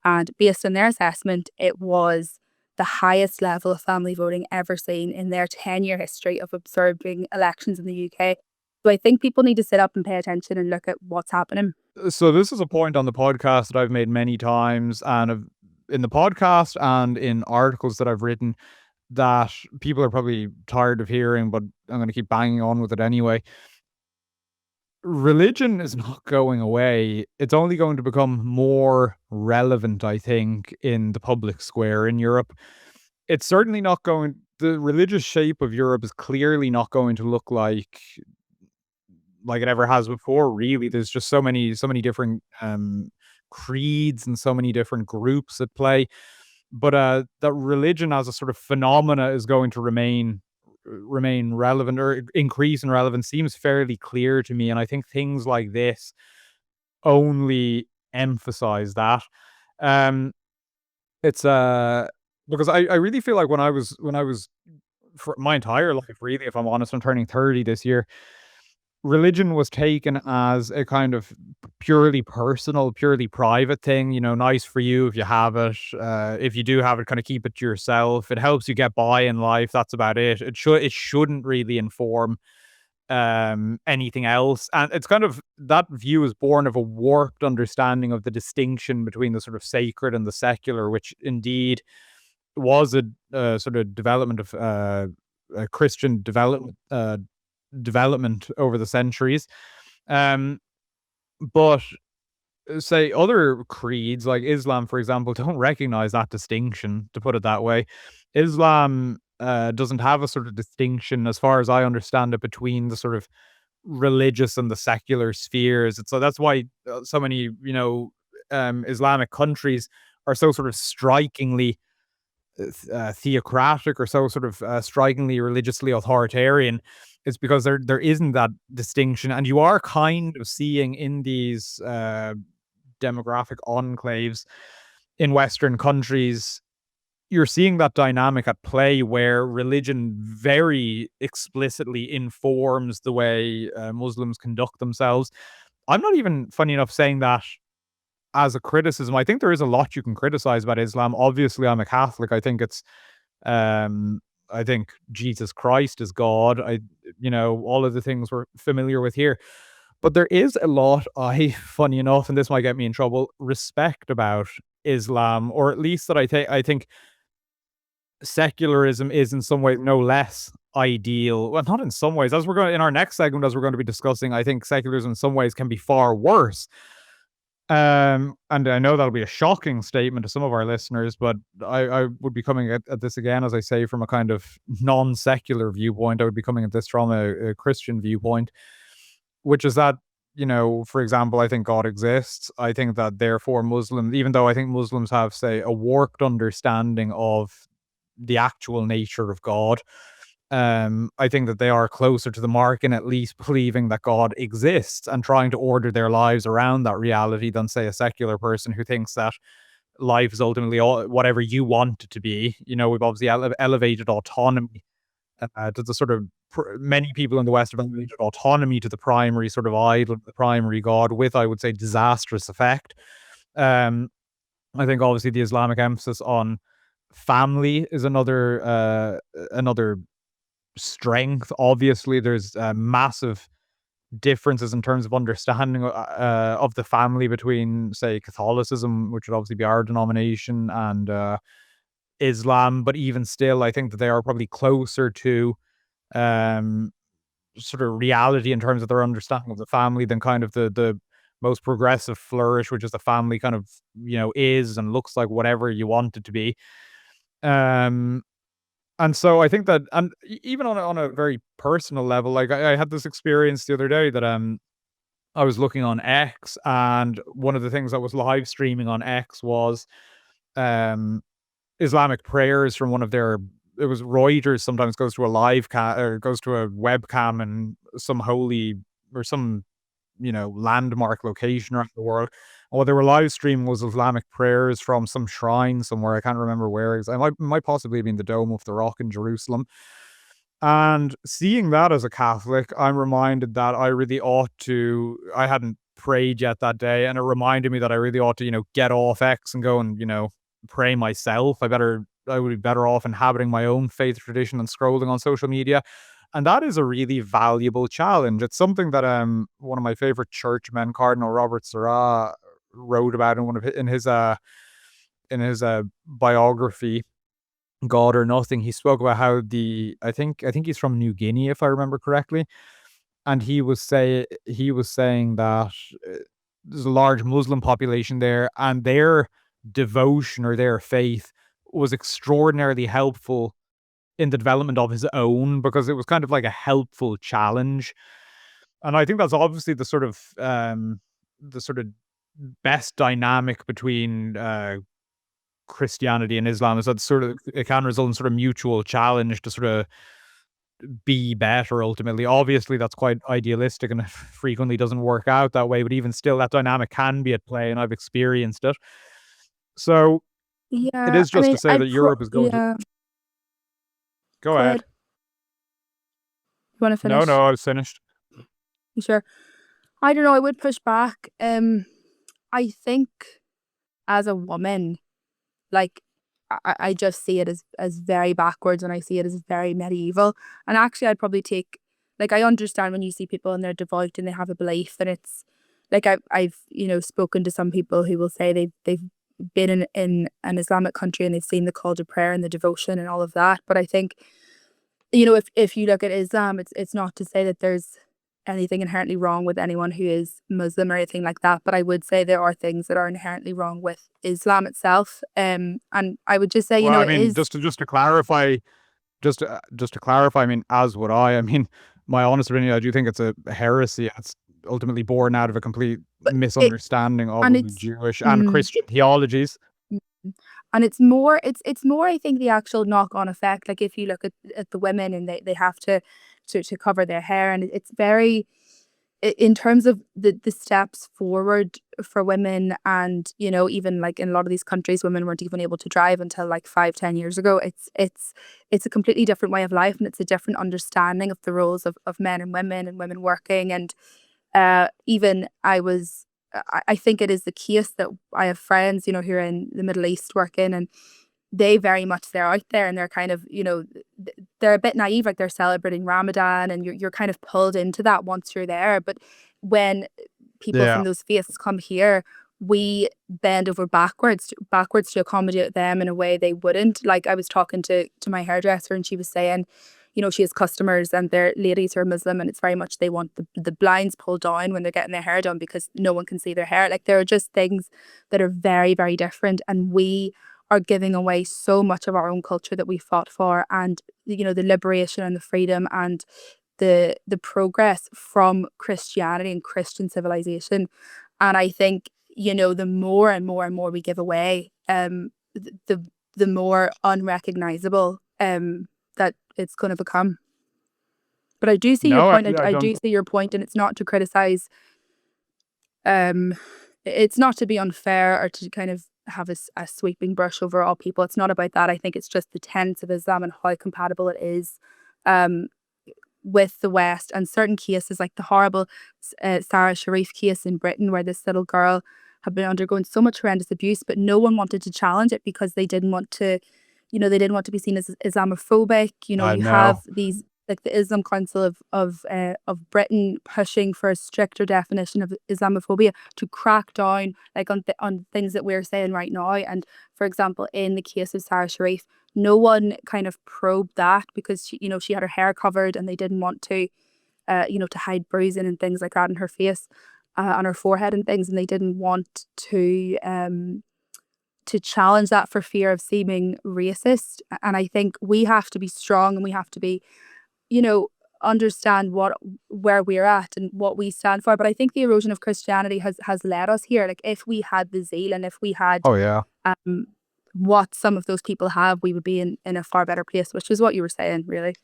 And based on their assessment, it was the highest level of family voting ever seen in their 10-year history of observing elections in the UK. So I think people need to sit up and pay attention and look at what's happening. So this is a point on the podcast that I've made many times, and in the podcast and in articles that I've written, that people are probably tired of hearing, but I'm going to keep banging on with it anyway. Religion is not going away. It's only going to become more relevant, I think, in the public square in Europe. It's certainly not going, the religious shape of Europe is clearly not going to look like it ever has before, really. There's just so many different creeds and so many different groups at play. But that religion as a sort of phenomena is going to remain relevant or increase in relevance seems fairly clear to me. And I think things like this only emphasize that. It's because I really feel like when I was for my entire life, really, if I'm honest, I'm turning 30 this year, religion was taken as a kind of purely personal, purely private thing, nice for you if you have it. If you do have it, kind of keep it to yourself. It helps you get by in life. That's about it. It shouldn't really inform anything else. And it's kind of, that view is born of a warped understanding of the distinction between the sort of sacred and the secular, which indeed was a sort of development of a Christian development over the centuries. But say other creeds like Islam, for example, don't recognize that distinction, to put it that way. Islam doesn't have a sort of distinction, as far as I understand it, between the sort of religious and the secular spheres. So that's why so many, Islamic countries are so sort of strikingly theocratic, or so sort of strikingly religiously authoritarian. It's because there isn't that distinction, and you are kind of seeing in these demographic enclaves in Western countries, you're seeing that dynamic at play where religion very explicitly informs the way Muslims conduct themselves. I'm not even, funny enough, saying that as a criticism. I think there is a lot you can criticize about Islam. Obviously, I'm a Catholic. I think it's, um, I think Jesus Christ is God. All of the things we're familiar with here. But there is a lot funny enough, and this might get me in trouble, respect about Islam, or at least that I think secularism is in some way no less ideal. Well, not in some ways. As we're going in our next segment, as we're going to be discussing, I think secularism in some ways can be far worse. And I know that'll be a shocking statement to some of our listeners, but I would be coming at this again, as I say, from a kind of non-secular viewpoint. I would be coming at this from a Christian viewpoint, which is that, for example, I think God exists. I think that therefore Muslims, even though I think Muslims have, say, a warped understanding of the actual nature of God, I think that they are closer to the mark in at least believing that God exists and trying to order their lives around that reality than, say, a secular person who thinks that life is ultimately whatever you want it to be. We've obviously elevated autonomy to the sort of many people in the West have elevated autonomy to the primary sort of idol, the primary God, with, I would say, disastrous effect. Um, I think obviously the Islamic emphasis on family is another strength. Obviously, there's massive differences in terms of understanding of the family between, say, Catholicism, which would obviously be our denomination, and Islam. But even still, I think that they are probably closer to um, sort of reality in terms of their understanding of the family than kind of the most progressive flourish, which is the family kind of is and looks like whatever you want it to be. Um, and so I think that, and even on a very personal level, like I had this experience the other day that I was looking on X, and one of the things that was live streaming on X was um Islamic prayers from one of their. It was Reuters sometimes goes to a or goes to a webcam in some holy or some landmark location around the world. And what they were live streaming was Islamic prayers from some shrine somewhere. I can't remember where. I might possibly have been the Dome of the Rock in Jerusalem. And seeing that as a Catholic, I'm reminded that I really ought to. I hadn't prayed yet that day, and it reminded me that I really ought to, get off X and go and, pray myself. I would be better off inhabiting my own faith tradition than scrolling on social media. And that is a really valuable challenge. It's something that one of my favorite churchmen, Cardinal Robert Sarah, wrote about in his biography, God or Nothing. He spoke about how I think he's from New Guinea, if I remember correctly, and he was saying that there's a large Muslim population there, and their devotion or their faith was extraordinarily helpful in the development of his own, because it was kind of like a helpful challenge. And I think that's obviously the sort of best dynamic between Christianity and Islam, is that sort of it can result in sort of mutual challenge to sort of be better ultimately. Obviously, that's quite idealistic and frequently doesn't work out that way, but even still, that dynamic can be at play, and I've experienced it. So it Yeah, is I just mean, to say that Europe is going to yeah, go go ahead. ahead. You want to No, finish? no, I was finished. You sure? I don't know. I would push back. I think as a woman, like I just see it as very backwards, and I see it as very medieval. And actually, I'd probably take, like, I understand when you see people and they're devout and they have a belief, and it's like I've spoken to some people who will say they've been in an Islamic country and they've seen the call to prayer and the devotion and all of that. But I think if you look at Islam, it's not to say that there's anything inherently wrong with anyone who is Muslim or anything like that, but I would say there are things that are inherently wrong with Islam itself. And I would just say, Well, I it mean, is, just to clarify, just to clarify, I mean, as would I. I mean, my honest opinion, I do think it's a heresy. It's ultimately born out of a complete but it misunderstanding of and it's Jewish and mm, Christian theologies. and it's more I think the actual knock-on effect. Like if you look at the women and they have to cover their hair, and in terms of the steps forward for women, and even like in a lot of these countries, women weren't even able to drive until like 5-10 years ago. It's a completely different way of life, and it's a different understanding of the roles of men and women working. And even I think it is the case that I have friends, who are in the Middle East working, and they very much, they're out there, and they're kind of, they're a bit naive, like they're celebrating Ramadan, and you're kind of pulled into that once you're there. But when people Yeah. from those faiths come here, we bend over backwards to accommodate them in a way they wouldn't. Like, I was talking to my hairdresser, and she was saying, she has customers, and they're ladies who are Muslim, and it's very much they want the blinds pulled down when they're getting their hair done because no one can see their hair. Like, there are just things that are very, very different, and we are giving away so much of our own culture that we fought for, and the liberation and the freedom and the progress from Christianity and Christian civilization. And I think, the more and more and more we give away, the more unrecognizable that it's going to become. But I do see your No, point. I I don't. do see your point, and it's not to criticize. It's not to be unfair or to kind of have a sweeping brush over all people. It's not about that. I think it's just the tenets of Islam and how compatible it is um, with the West, and certain cases like the horrible Sarah Sharif case in Britain, where this little girl had been undergoing so much horrendous abuse, but no one wanted to challenge it because they didn't want to, they didn't want to be seen as Islamophobic. I You have know. these, like the Islam Council of Britain, pushing for a stricter definition of Islamophobia to crack down like on things that we're saying right now. And for example, in the case of Sarah Sharif, no one kind of probed that because she had her hair covered, and they didn't want to to hide bruising and things like that on her face, on her forehead and things, and they didn't want to challenge that for fear of seeming racist. And I think we have to be strong, and we have to be, understand where we're at and what we stand for. But I think the erosion of Christianity has led us here. Like, if we had the zeal, and if we had Oh yeah. um what some of those people have, we would be in a far better place, which is what you were saying, really.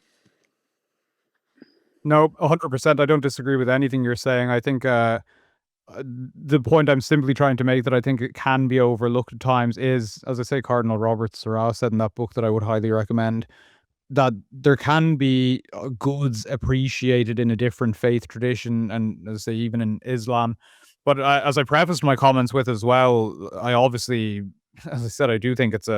No, 100%. I don't disagree with anything you're saying. I think the point I'm simply trying to make, that I think it can be overlooked at times, is, as I say, Cardinal Robert Sorrell said in that book that I would highly recommend, that there can be goods appreciated in a different faith tradition, and as I say, even in Islam. But as I prefaced my comments with as well, I obviously, as I said, I do think it's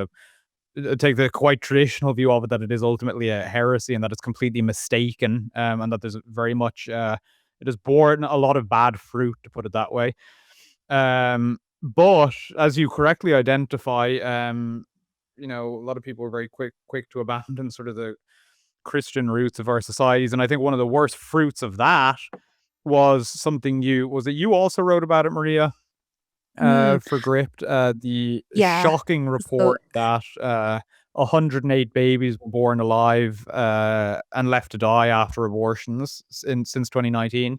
take the quite traditional view of it, that it is ultimately a heresy and that it's completely mistaken, and that there's very much it has borne a lot of bad fruit, to put it that way. But as you correctly identify, a lot of people are very quick to abandon sort of the Christian roots of our societies, and I think one of the worst fruits of that was something you also wrote about it, Maria, Mm, for Gript, the yeah. shocking So report that 108 babies were born alive and left to die after abortions since 2019.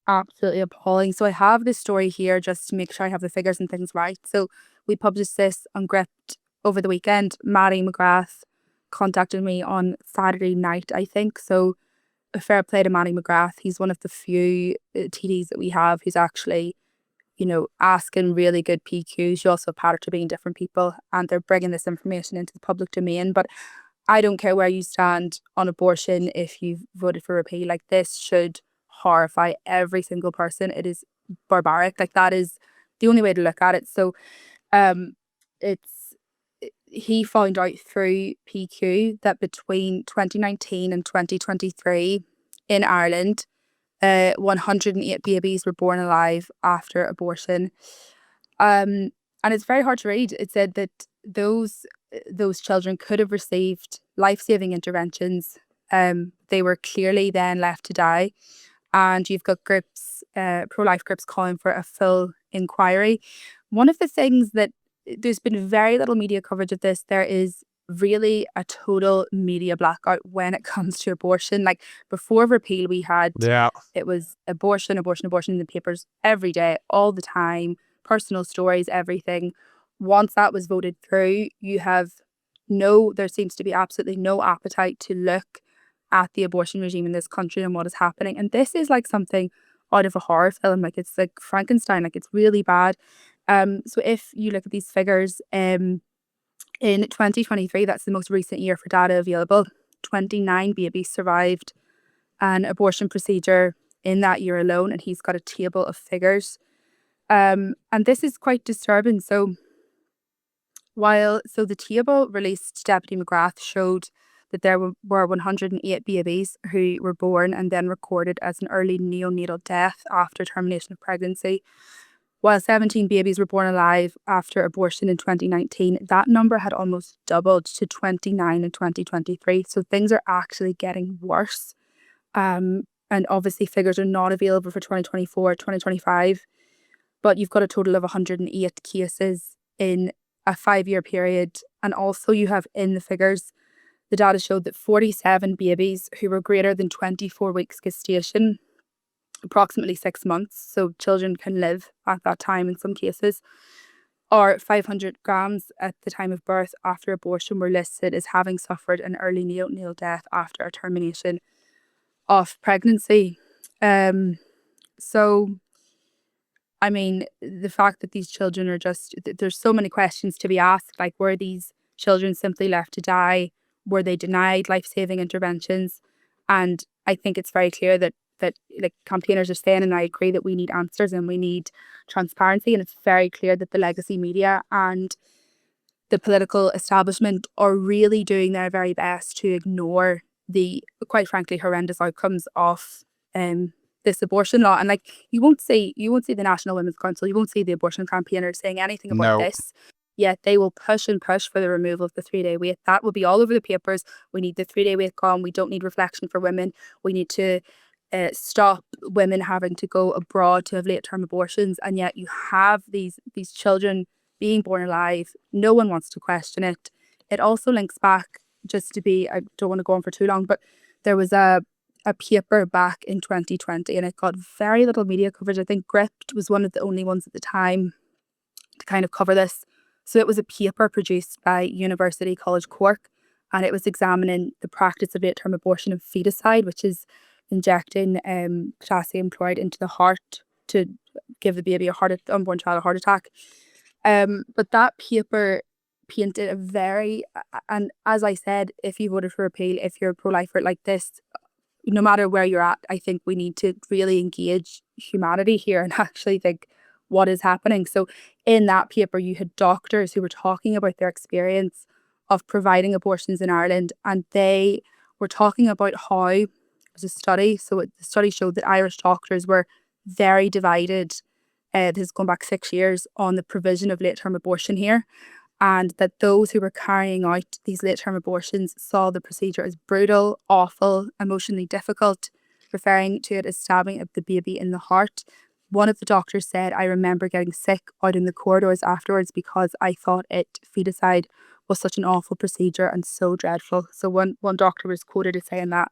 absolutely appalling. So I have this story here just to make sure I have the figures and things right. So we published this on Gript over the weekend. Maddie McGrath contacted me on Saturday night, I think. So a fair play to Maddie McGrath. He's one of the few TDs that we have who's actually, asking really good PQs. You also patter to being different people, and they're bringing this information into the public domain. But I don't care where you stand on abortion. If you've voted for repeal, like, this should horrify every single person. It is barbaric. Like, that is the only way to look at it. So um it's he found out through PQ that between 2019 and 2023 in Ireland, 108 babies were born alive after abortion. Um, and it's very hard to read. It said that those children could have received life-saving interventions. They were clearly then left to die. And you've got groups, pro-life groups, calling for a full inquiry. One of the things that there's been very little media coverage of this. There is really a total media blackout when it comes to abortion. Like, before repeal, we had, Yeah. it was abortion, abortion, abortion in the papers every day, all the time, personal stories, everything. Once that was voted through, there seems to be absolutely no appetite to look at the abortion regime in this country and what is happening. And this is like something out of a horror film. Like, it's like Frankenstein. Like, it's really bad. So if you look at these figures, in 2023, that's the most recent year for data available, 29 babies survived an abortion procedure in that year alone, and he's got a table of figures. And this is quite disturbing. So the table released Deputy McGrath showed that there were 108 babies who were born and then recorded as an early neonatal death after termination of pregnancy, while 17 babies were born alive after abortion in 2019. That number had almost doubled to 29 in 2023. So things are actually getting worse. And obviously figures are not available for 2024, 2025, but you've got a total of 108 cases in a 5-year period. And also you have in the figures, the data showed that 47 babies who were greater than 24 weeks gestation, approximately 6 months, so children can live at that time in some cases, or 500 grams at the time of birth after abortion were listed as having suffered an early neonatal death after a termination of pregnancy. So, I mean, the fact that these children are just, there's so many questions to be asked. Like, were these children simply left to die? Were they denied life-saving interventions? And I think it's very clear that like campaigners are saying, and I agree, that we need answers and we need transparency. And it's very clear that the legacy media and the political establishment are really doing their very best to ignore the, quite frankly, horrendous outcomes of this abortion law. And like, you won't see the National Women's Council, you won't see the abortion campaigners saying anything about No. this. Yet they will push and push for the removal of the 3-day wait. That will be all over the papers. We need the 3-day wait gone. We don't need reflection for women. We need to stop women having to go abroad to have late-term abortions. And yet you have these children being born alive. No one wants to question it. It also links back, just to be, I don't want to go on for too long, but there was a paper back in 2020 and it got very little media coverage. I think Gript was one of the only ones at the time to kind of cover this. So it was a paper produced by University College Cork, and it was examining the practice of late-term abortion and feticide, which is injecting potassium chloride into the heart to give the baby unborn child a heart attack. But that paper painted a very, and as I said, if you voted for repeal, if you're a pro-lifer like this, no matter where you're at, I think we need to really engage humanity here and actually think what is happening. So in that paper, you had doctors who were talking about their experience of providing abortions in Ireland, and they were talking about how it was a study. So the study showed that Irish doctors were very divided. This is going back 6 years, on the provision of late-term abortion here, and that those who were carrying out these late-term abortions saw the procedure as brutal, awful, emotionally difficult, referring to it as stabbing the baby in the heart. One of the doctors said, "I remember getting sick out in the corridors afterwards because I thought feticide was such an awful procedure and so dreadful." So one doctor was quoted as saying that.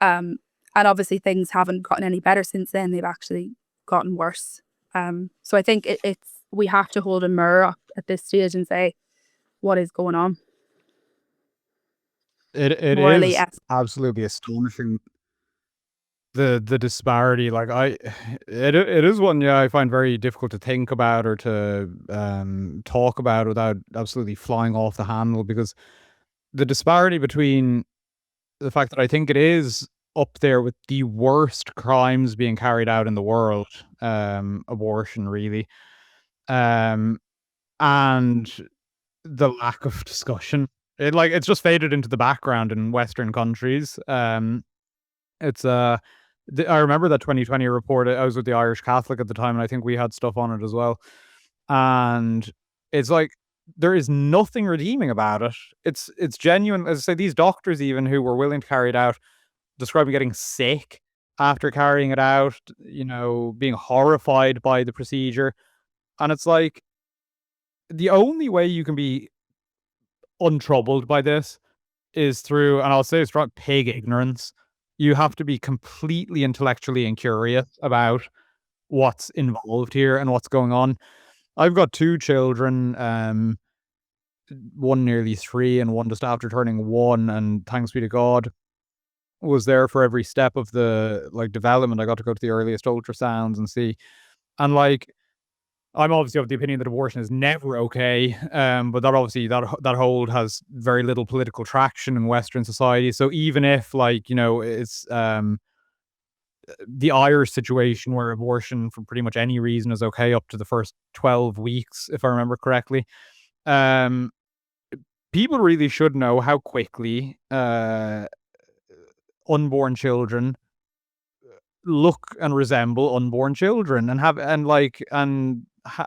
And obviously things haven't gotten any better since then. They've actually gotten worse. So I think we have to hold a mirror up at this stage and say, what is going on? It Morally, is absolutely astonishing, the disparity. Like, it is one, I find very difficult to think about or to talk about without absolutely flying off the handle, because the disparity between the fact that I think it is up there with the worst crimes being carried out in the world, abortion really, and the lack of discussion. It's just faded into the background in Western countries. It's I remember that 2020 report. I was with the Irish Catholic at the time, and I think we had stuff on it as well. And it's like, there is nothing redeeming about it. It's genuine. As I say, these doctors, even who were willing to carry it out, describing getting sick after carrying it out, being horrified by the procedure. And it's like, the only way you can be untroubled by this is through, and I'll say it's strong, pig ignorance. You have to be completely intellectually incurious about what's involved here and what's going on. I've got 2 children, one nearly 3 and one just after turning 1, and thanks be to God, was there for every step of the development. I got to go to the earliest ultrasounds and see, and I'm obviously of the opinion that abortion is never okay, but that obviously that hold has very little political traction in Western society. So even if it's the Irish situation where abortion for pretty much any reason is okay up to the first 12 weeks, if I remember correctly, um, people really should know how quickly unborn children look and resemble unborn children, and have and like and ha-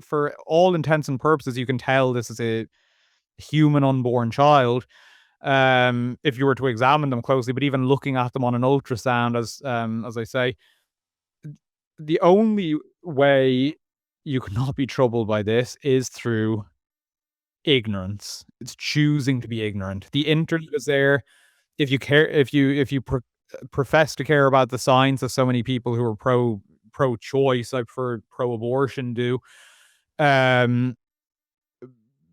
for all intents and purposes you can tell this is a human unborn child, if you were to examine them closely. But even looking at them on an ultrasound, as I say, the only way you cannot be troubled by this is through ignorance. It's choosing to be ignorant. The internet is there. If you care, if you profess to care about the science, as so many people who are pro-choice, like for pro-abortion, do, um,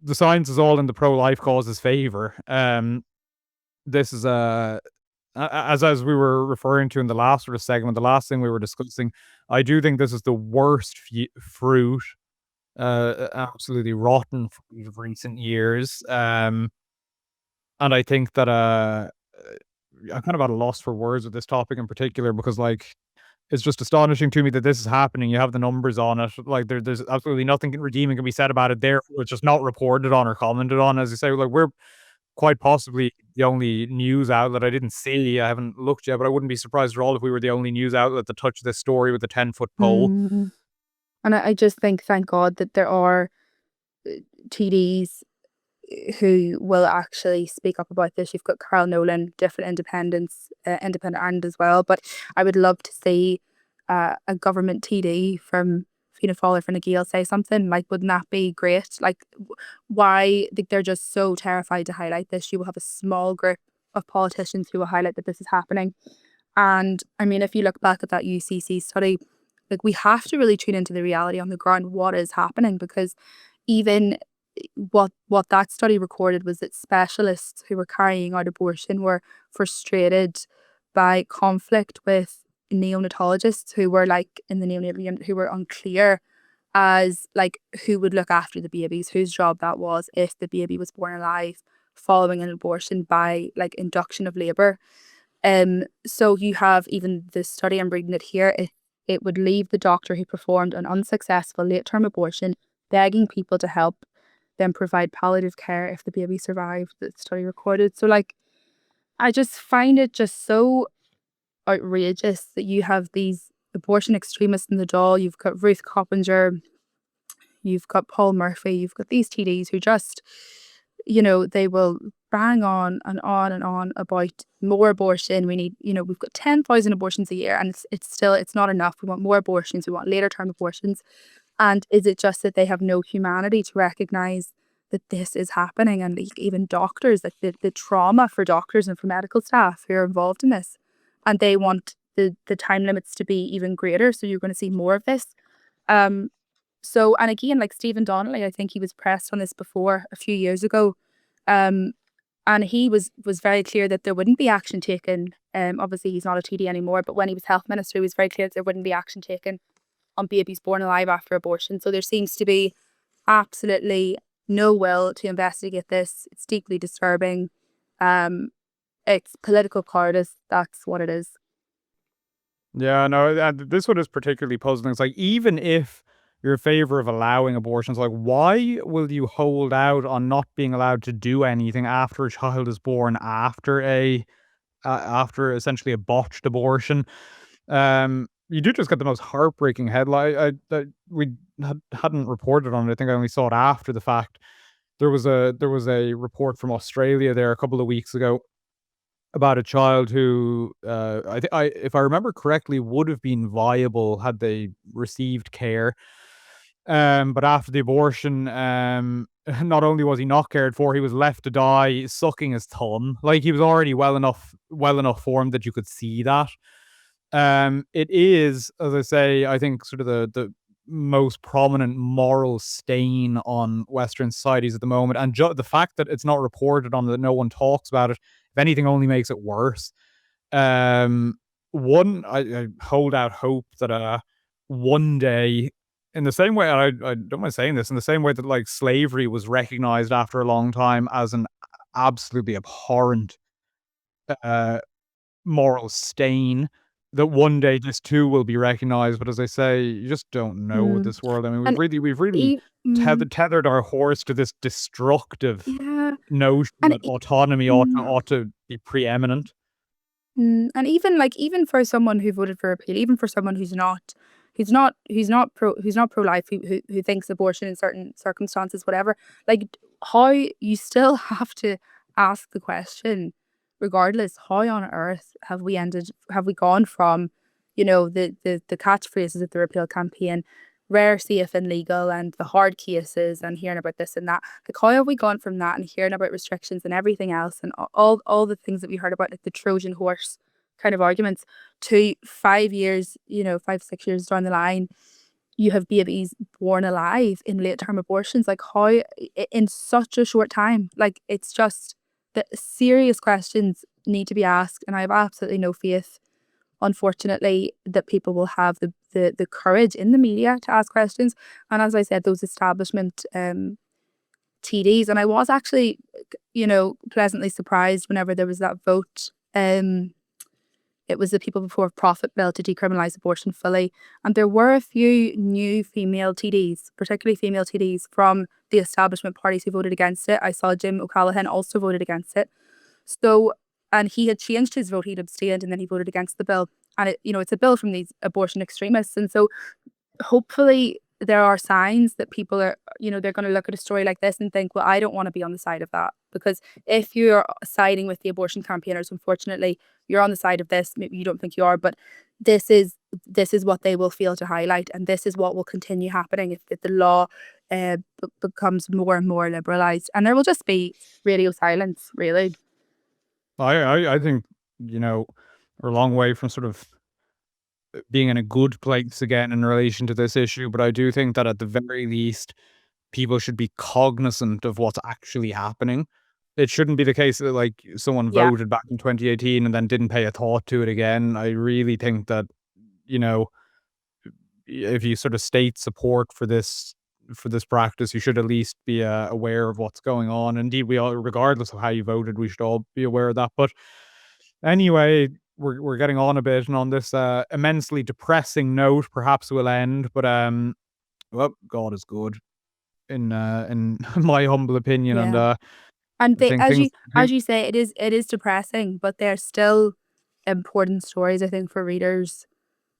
the science is all in the pro-life cause's favor. This is as we were referring to in the last sort of segment, the last thing we were discussing. I do think this is the worst fruit, absolutely rotten fruit of recent years. And I think that I'm kind of at a loss for words with this topic in particular, because it's just astonishing to me that this is happening. You have the numbers on it. There's absolutely nothing redeeming can be said about it. Therefore, it's just not reported on or commented on. As you say, we're quite possibly the only news outlet. I didn't see. I haven't looked yet, but I wouldn't be surprised at all if we were the only news outlet that touched this story with a 10-foot pole. Mm. And I just think, thank God, that there are TDs who will actually speak up about this. You've got Carl Nolan, different independents, Independent Ireland as well. But I would love to see a government TD from Fianna Fáil or Fine Gael say something. Wouldn't that be great? Why they're just so terrified to highlight this. You will have a small group of politicians who will highlight that this is happening. And I mean, if you look back at that UCC study, we have to really tune into the reality on the ground, what is happening, because even what that study recorded was that specialists who were carrying out abortion were frustrated by conflict with neonatologists who were in the neonatal unit, who were unclear as who would look after the babies, whose job that was if the baby was born alive following an abortion by induction of labour. So you have even the study, I'm reading it here, it would leave the doctor who performed an unsuccessful late-term abortion begging people to help them provide palliative care if the baby survived, the study recorded. So I just find it just so outrageous that you have these abortion extremists in the Dáil. You've got Ruth Coppinger, you've got Paul Murphy, you've got these TDs who just, they will bang on and on and on about more abortion. We need, we've got 10,000 abortions a year, and it's not enough. We want more abortions. We want later term abortions. And is it just that they have no humanity to recognise that this is happening? And even doctors, the trauma for doctors and for medical staff who are involved in this, and they want the time limits to be even greater. So you're going to see more of this. So, and again, Stephen Donnelly, I think he was pressed on this before a few years ago. And he was very clear that there wouldn't be action taken. Obviously, he's not a TD anymore, but when he was health minister, he was very clear that there wouldn't be action taken on babies born alive after abortion. So there seems to be absolutely no will to investigate this. It's deeply disturbing. It's political cowardice. That's what it is. Yeah, no, this one is particularly puzzling. It's even if you're in favor of allowing abortions, why will you hold out on not being allowed to do anything after a child is born after after essentially a botched abortion? You do just get the most heartbreaking headline. We hadn't reported on it. I think I only saw it after the fact. There was a report from Australia there a couple of weeks ago about a child who, if I remember correctly, would have been viable had they received care. But after the abortion, not only was he not cared for, he was left to die sucking his thumb. He was already well enough formed that you could see that. It is, as I say, I think sort of the most prominent moral stain on Western societies at the moment, and the fact that it's not reported on, that no one talks about it, if anything, only makes it worse. One, I hold out hope that one day, in the same way, I don't mind saying this, in the same way that like slavery was recognized after a long time as an absolutely abhorrent uh, moral stain, that one day this too will be recognized. But as I say, you just don't know with Mm. this world. I mean, And we've really e- mm, tethered our horse to this destructive yeah, notion and that autonomy mm, ought to be preeminent. and even for someone who voted for repeal, even for someone who's not pro life, who thinks abortion in certain circumstances, whatever, like how you still have to ask the question, regardless, how on earth have we gone from, the catchphrases of the repeal campaign, rare, safe, and legal, and the hard cases, and hearing about this and that. Like, how have we gone from that and hearing about restrictions and everything else, and all the things that we heard about, like the Trojan horse kind of arguments, to 5 years, 5, 6 years down the line, you have babies born alive in late term abortions. Like, how, in such a short time? Like, it's just that serious questions need to be asked, and I have absolutely no faith, unfortunately, that people will have the courage in the media to ask questions. And as I said, those establishment TDs. And I was actually, pleasantly surprised whenever there was that vote. It was the People Before Profit bill to decriminalise abortion fully. And there were a few new female TDs, particularly female TDs from the establishment parties who voted against it. I saw Jim O'Callaghan also voted against it. So, and he had changed his vote, he'd abstained, and then he voted against the bill. And it's a bill from these abortion extremists. And so hopefully there are signs that people are, they're going to look at a story like this and think, well, I don't want to be on the side of that. Because if you're siding with the abortion campaigners, unfortunately, you're on the side of this. Maybe you don't think you are, but this is what they will fail to highlight, and this is what will continue happening if the law becomes more and more liberalised, and there will just be radio silence, really. I think, we're a long way from sort of being in a good place again in relation to this issue, but I do think that at the very least, people should be cognizant of what's actually happening. It shouldn't be the case that like someone Yeah, voted back in 2018 and then didn't pay a thought to it again. I really think that, you know, if you sort of state support for this practice, you should at least be aware of what's going on. Indeed, we all, regardless of how you voted, we should all be aware of that. But anyway, we're getting on a bit, and on this immensely depressing note, perhaps we'll end. But well, God is good in my humble opinion, and yeah. And I they, think things. as you say, it is depressing, but they're still important stories, I think, for readers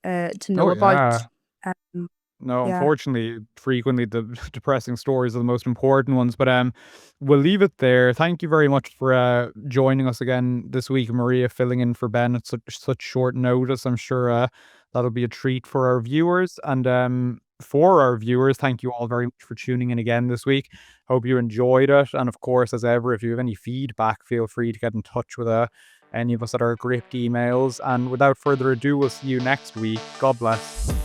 to know Oh about. yeah. Um, No, yeah, unfortunately, frequently the depressing stories are the most important ones. But we'll leave it there. Thank you very much for joining us again this week, Maria, filling in for Ben at such short notice. I'm sure that'll be a treat for our viewers. And for our viewers, thank you all very much for tuning in again this week. Hope you enjoyed it. And of course, as ever, if you have any feedback, feel free to get in touch with any of us at our Gript emails. And without further ado, we'll see you next week. God bless.